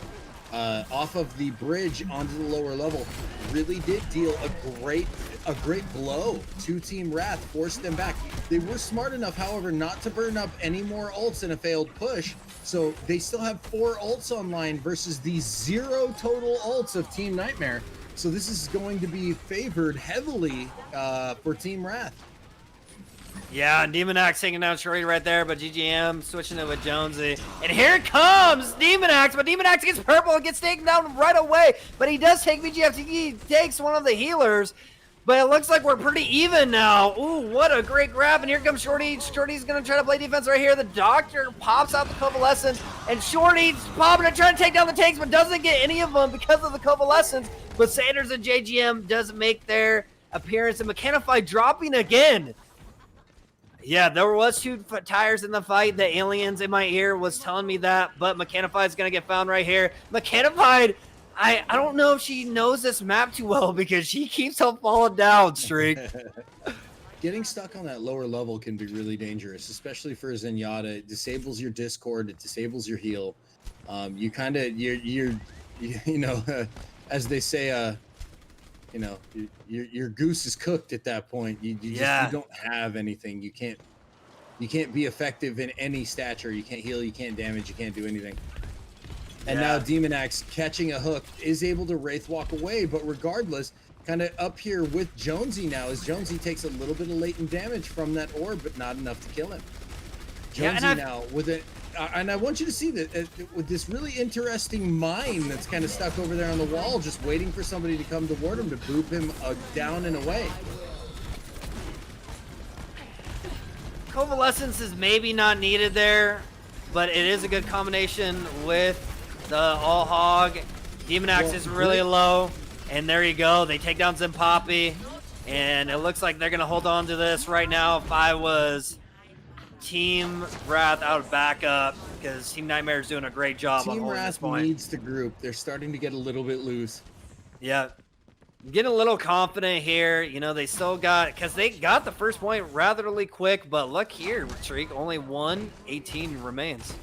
bridge onto the lower level really did deal a great blow to Team Wrath, forced them back. They were smart enough, however, not to burn up any more ults in a failed push. So they still have 4 ults online versus the 0 total ults of Team Nightmare. So this is going to be favored heavily for Team Wrath. Yeah, and Demon Axe taking down Shorty right there, but GGM switching it with Jonesy. And here comes Demon Axe, but Demon Axe gets purple and gets taken down right away. But he does take BGFT, he takes one of the healers. But it looks like we're pretty even now. Ooh, what a great grab. And here comes Shorty. Shorty's going to try to play defense right here. The Doctor pops out the Convalescence. And Shorty's popping and trying to take down the tanks, but doesn't get any of them because of the Convalescence. But Sanders and JGM does make their appearance. And Mechanified dropping again. Yeah, there was 2 tires in the fight. The aliens in my ear was telling me that. But Mechanified's going to get found right here. Mechanified... I don't know if she knows this map too well because she keeps on falling down, Streak. Getting stuck on that lower level can be really dangerous, especially for Zenyatta. It disables your Discord, it disables your heal. You kind of, you know, as they say, you know, your goose is cooked at that point. You don't have anything. You can't be effective in any stature. You can't heal, you can't damage, you can't do anything. And now Demon Axe catching a hook is able to Wraith walk away, but regardless, kind of up here with Jonesy now as Jonesy takes a little bit of latent damage from that orb, but not enough to kill him. Jonesy now with it, and I want you to see that with this really interesting mine that's kind of stuck over there on the wall, just waiting for somebody to come toward him to boop him down and away. Convalescence is maybe not needed there, but it is a good combination with the All Hog. Demon Axe is really low, and there you go. They take down Zimpapi, and it looks like they're going to hold on to this right now. If I was Team Wrath, I would back up because Team Nightmare is doing a great job on holding this point. Team Wrath needs the group. They're starting to get a little bit loose. Yeah. I'm getting a little confident here. You know, they still got, because they got the first point ratherly quick, but look here, Streak, only 18 remains.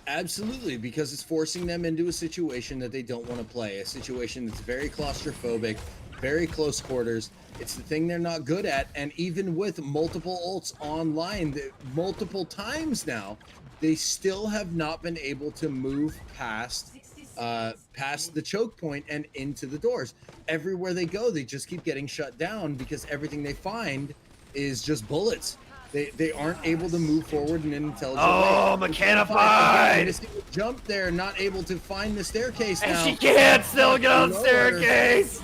Absolutely, because it's forcing them into a situation that they don't want to play, a situation that's very claustrophobic, very close quarters. It's the thing they're not good at, and even with multiple ults online multiple times now, they still have not been able to move past the choke point and into the doors. Everywhere they go, they just keep getting shut down because everything they find is just bullets. They aren't able to move forward in an intelligent way. Oh, Mechanified! Jump there, not able to find the staircase now. And she can't still get on the staircase!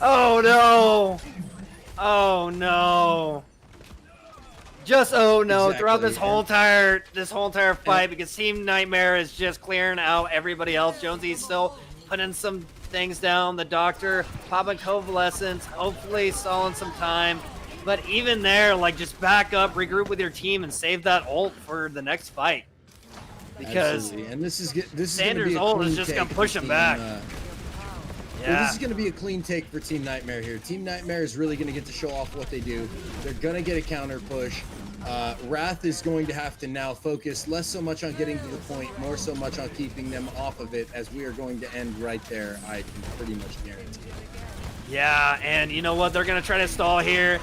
Oh no! Oh no! Just oh no! Exactly. Throughout this whole entire fight, because Team Nightmare is just clearing out everybody else. Jonesy's still putting some things down. The Doctor popping convalescence, hopefully stalling some time. But even there, like, just back up, regroup with your team, and save that ult for the next fight. Because and this is Sanders' ult is just gonna push him back. Well, this is going to be a clean take for Team Nightmare here. Team Nightmare is really going to get to show off what they do. They're going to get a counter push. Wrath is going to have to now focus less so much on getting to the point, more so much on keeping them off of it, as we are going to end right there, I can pretty much guarantee it. Yeah, and you know what? They're going to try to stall here.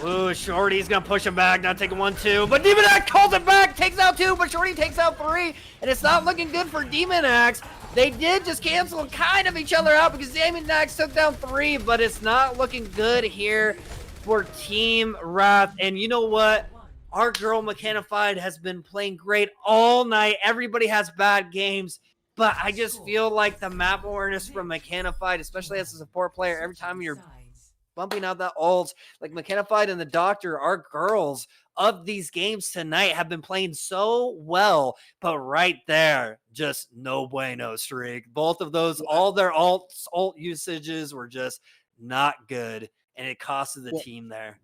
Ooh, Shorty's going to push him back, not taking 1-2. But Demon Axe calls it back, takes out 2, but Shorty takes out 3. And it's not looking good for Demon Axe. They did just cancel kind of each other out because Demon Axe took down 3, but it's not looking good here for Team Wrath. And you know what? Our girl Mechanified has been playing great all night. Everybody has bad games, but I just feel like the map awareness from Mechanified, especially as a support player, every time you're bumping out that ults, like Mechanified and the Doctor, our girls of these games tonight have been playing so well, but right there, just no bueno, Streak. Both of those, all their ult usages were just not good, and it costed the team there.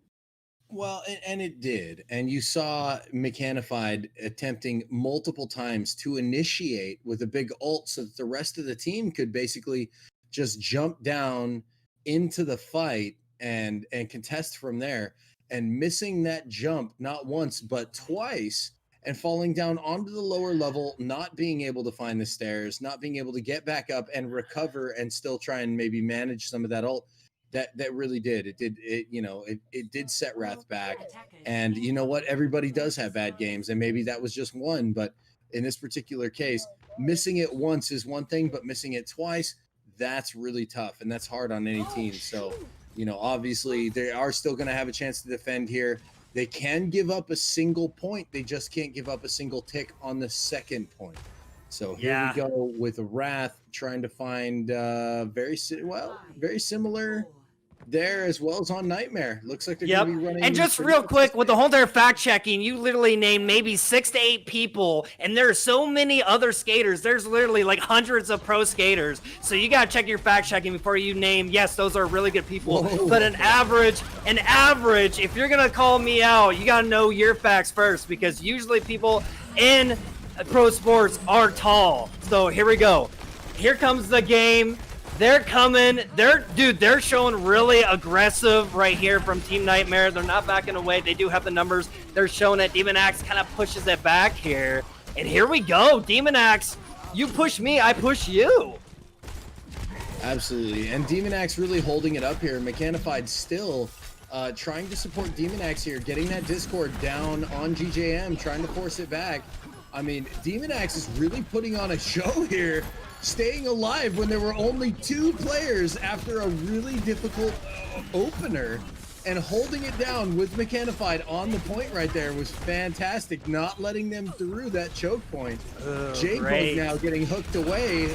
Well, and it did. And you saw Mechanified attempting multiple times to initiate with a big ult so that the rest of the team could basically just jump down into the fight and contest from there, and missing that jump not once but twice, and falling down onto the lower level, not being able to find the stairs, not being able to get back up and recover and still try and maybe manage some of that ult. That really did. It did set Wrath back. And you know what? Everybody does have bad games, and maybe that was just one, but in this particular case, missing it once is one thing, but missing it twice, that's really tough, and that's hard on any team. So, obviously they are still going to have a chance to defend here. They can give up a single point. They just can't give up a single tick on the second point. So here we go with Wrath trying to find very similar there as well as on Nightmare. Looks like they're going to be running. And just real quick, with the whole entire fact checking, you literally named maybe 6 to 8 people, and there are so many other skaters. There's literally like hundreds of pro skaters. So you got to check your fact checking before you name, yes, those are really good people. Whoa. But an average, if you're going to call me out, you got to know your facts first, because usually people in pro sports are tall. So here we go. Here comes the game. They're coming. They're showing really aggressive right here from Team Nightmare. They're not backing away. They do have the numbers. They're showing it. Demon Axe kind of pushes it back here. And here we go. Demon Axe, you push me, I push you. Absolutely. And Demon Axe really holding it up here. Mechanified still trying to support Demon Axe here, getting that Discord down on GJM, trying to force it back. I mean, Demon Axe is really putting on a show here, staying alive when there were only 2 players after a really difficult opener, and holding it down with Mechanified on the point right there was fantastic, not letting them through that choke point. J-Bug now getting hooked away.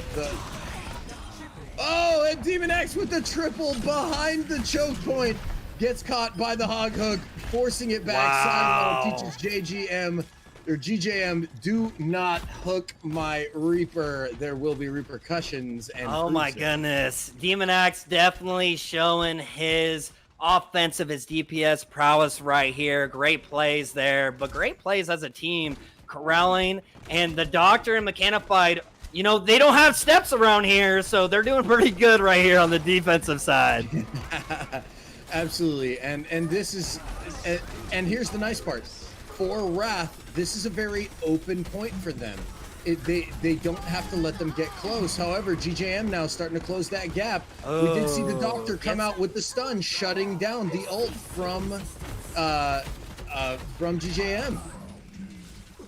Oh, and Demon Axe with the triple behind the choke point. Gets caught by the hog hook, forcing it back. Wow. Sidewall teaches GJM, do not hook my Reaper. There will be repercussions. And oh my goodness. Demon Axe definitely showing his offensive, his DPS prowess right here. Great plays there, but great plays as a team, corralling. And the Doctor and Mechanified, you know, they don't have steps around here, so they're doing pretty good right here on the defensive side. Absolutely. And this is, and here's the nice part. For Wrath, this is a very open point for them. They don't have to let them get close. However, GJM now starting to close that gap. We did see the Doctor come out with the stun, shutting down the ult from GJM.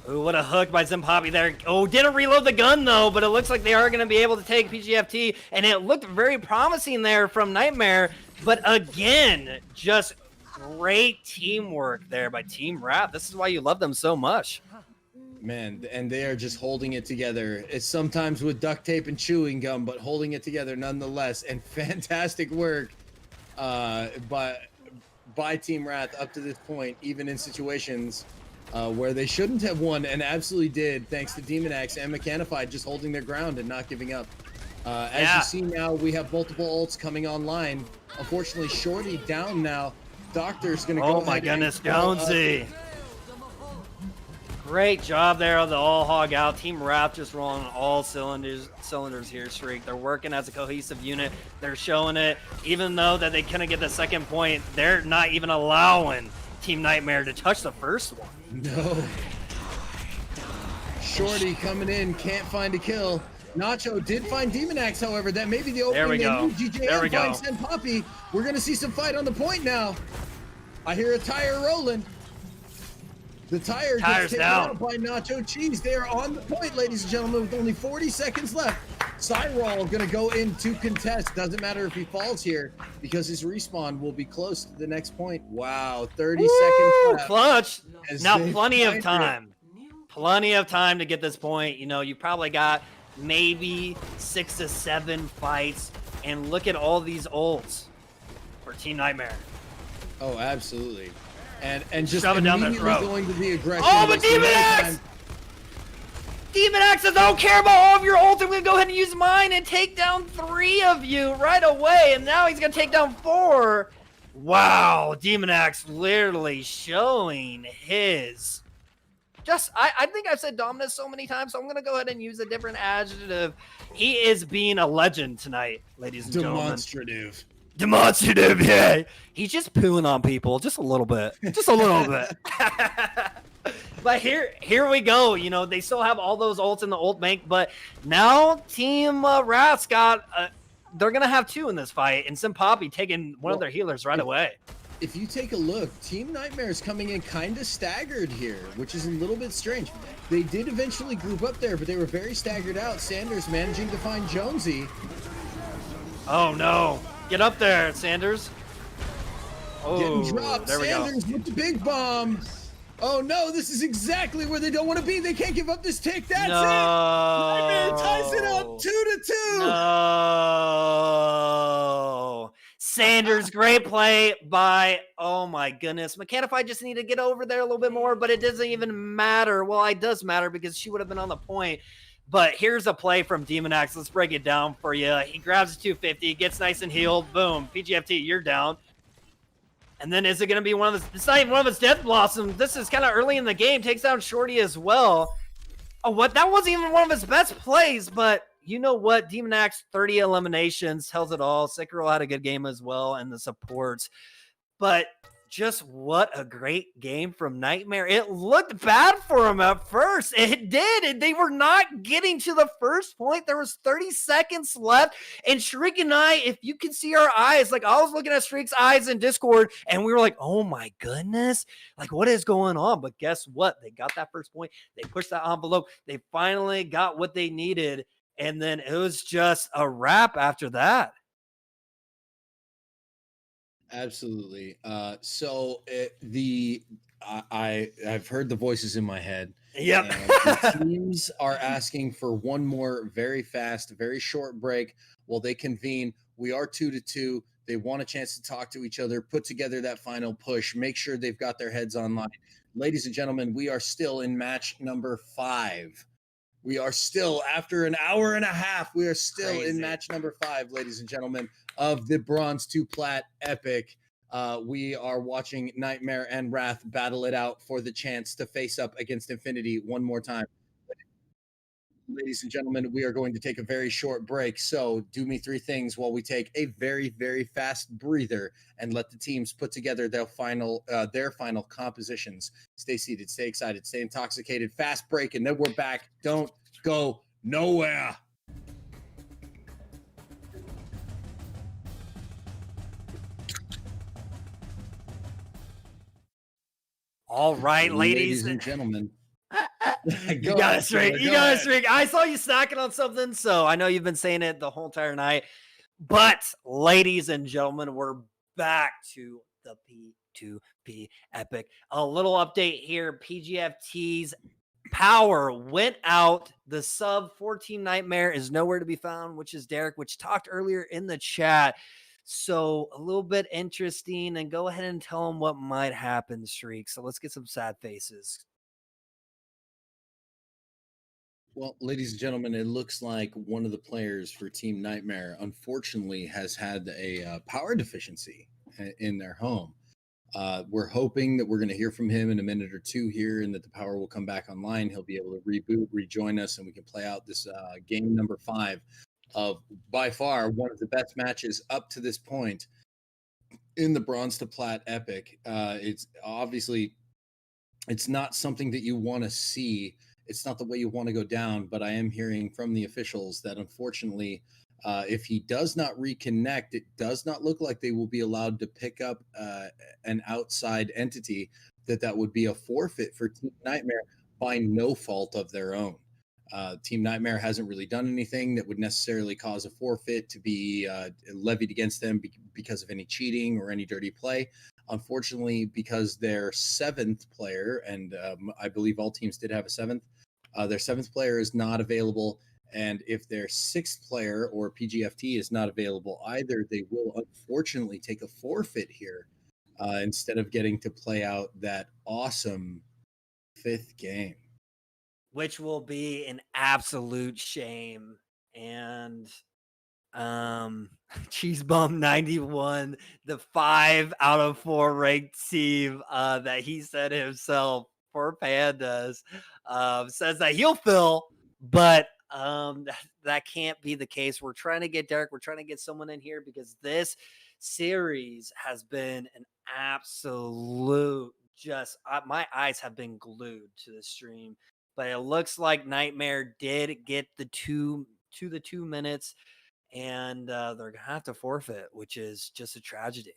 Ooh, what a hook by Zimpapi there. Oh, didn't reload the gun though, but it looks like they are going to be able to take PGFT, and it looked very promising there from Nightmare. But again, just great teamwork there by Team Wrath. This is why you love them so much. Man, and they are just holding it together. It's sometimes with duct tape and chewing gum, but holding it together nonetheless. And fantastic work by Team Wrath up to this point, even in situations where they shouldn't have won and absolutely did, thanks to Demon Axe and Mechanified just holding their ground and not giving up. As you see now, we have multiple ults coming online. Unfortunately, Shorty down now. Doctor's going to go. Oh my goodness, Jonesy. Great job there on the all hog out. Team Wrath just rolling all cylinders here, Shriek. They're working as a cohesive unit. They're showing it. Even though that they couldn't get the second point, they're not even allowing Team Nightmare to touch the first one. No. Shorty coming in, can't find a kill. Nacho did find Demon Axe, however. That may be the opening. There we go. GJM finds Senpapi. We're going to see some fight on the point now. I hear a tire rolling. The tire gets taken out by Nacho Cheese. They are on the point, ladies and gentlemen, with only 40 seconds left. Cyril going to go in to contest. Doesn't matter if he falls here because his respawn will be close to the next point. Wow, 30 seconds left. Clutch. Now plenty of time. Plenty of time to get this point. You know, you probably got maybe 6 to 7 fights. And look at all these ults for Team Nightmare. Oh, absolutely. And just shove it down their immediately throat. going to the aggression. Oh, but Demon Axe! Demon Axe says, I don't care about all of your ults. I'm going to go ahead and use mine and take down 3 of you right away. And now he's going to take down 4. Wow. Demon Axe literally showing his... I think I've said dominance so many times, so I'm going to go ahead and use a different adjective. He is being a legend tonight, ladies and gentlemen. Demonstrative, yeah. He's just pooing on people, just a little bit. Just a little bit. But here we go. You know, they still have all those ults in the ult bank, but now Team Wrath's got, they're going to have 2 in this fight, and Senpapi taking one of their healers right away. If you take a look, Team Nightmare is coming in kind of staggered here, which is a little bit strange. They did eventually group up there, but they were very staggered out. Sanders managing to find Jonesy. Oh, no. Get up there, Sanders. Oh, getting dropped. There we Sanders go. with the big bomb. Oh no, this is exactly where they don't want to be. They can't give up this tick. That's it. Nightmare ties it up 2-2. No. Sanders, great play by, oh my goodness. Mechanified just need to get over there a little bit more, but it doesn't even matter. Well, it does matter because she would have been on the point. But here's a play from Demon Axe. Let's break it down for you. He grabs a 250, gets nice and healed. Boom. PGFT, you're down. And then is it going to be one of his... It's not even one of his Death Blossoms. This is kind of early in the game. Takes down Shorty as well. Oh, what? That wasn't even one of his best plays, but you know what? Demon Axe, 30 eliminations, tells it all. Sekiro had a good game as well, and the supports. But just what a great game from Nightmare. It looked bad for him at first. It did. And they were not getting to the first point. There was 30 seconds left. And Shriek and I, if you can see our eyes, like I was looking at Shriek's eyes in Discord and we were like, oh my goodness, like what is going on? But guess what? They got that first point. They pushed that envelope. They finally got what they needed. And then it was just a wrap after that. Absolutely. I've heard the voices in my head. Yep. And the teams are asking for one more very fast, very short break while they convene. We are 2-2. They want a chance to talk to each other, put together that final push, make sure they've got their heads online. Ladies and gentlemen, we are still in match number 5. We are still, after an hour and a half, we are still in match number 5, ladies and gentlemen, of the Bronze to Plat Epic. We are watching Nightmare and Wrath battle it out for the chance to face up against Infinity one more time. Ladies and gentlemen, we are going to take a very short break. So do me 3 things while we take a very, very fast breather and let the teams put together their final compositions. Stay seated, stay excited, stay intoxicated. Fast break, and then we're back. Don't go nowhere. All right, ladies and gentlemen. You got it straight. You got it straight. I saw you snacking on something, so I know you've been saying it the whole entire night. But, ladies and gentlemen, we're back to the B2P Epic. A little update here. PGFT's power went out. The sub 14 Nightmare is nowhere to be found, which is Derek, which talked earlier in the chat. So a little bit interesting, and go ahead and tell them what might happen, Shriek. So let's get some sad faces. Well, ladies and gentlemen, it looks like one of the players for Team Nightmare, unfortunately, has had a power deficiency in their home. We're hoping that we're going to hear from him in a minute or 2 here and that the power will come back online. He'll be able to reboot, rejoin us, and we can play out this game number 5 of, by far, one of the best matches up to this point in the Bronze to Plat Epic. It's obviously, it's not something that you want to see. It's not the way you want to go down, but I am hearing from the officials that unfortunately, if he does not reconnect, it does not look like they will be allowed to pick up an outside entity, that would be a forfeit for Team Nightmare by no fault of their own. Team Nightmare hasn't really done anything that would necessarily cause a forfeit to be levied against them because of any cheating or any dirty play. Unfortunately, because their 7th player, and I believe all teams did have a 7th, their 7th player is not available. And if their 6th player or PGFT is not available either, they will unfortunately take a forfeit here instead of getting to play out that awesome 5th game. Which will be an absolute shame. And Cheese Bum 91, the 5 out of 4 ranked team that he said himself for Pandas, says that he'll fill, but that can't be the case. We're trying to get Derek, we're trying to get someone in here because this series has been an absolute my eyes have been glued to the stream. But it looks like Nightmare did get the 2 minutes, and they're gonna have to forfeit, which is just a tragedy.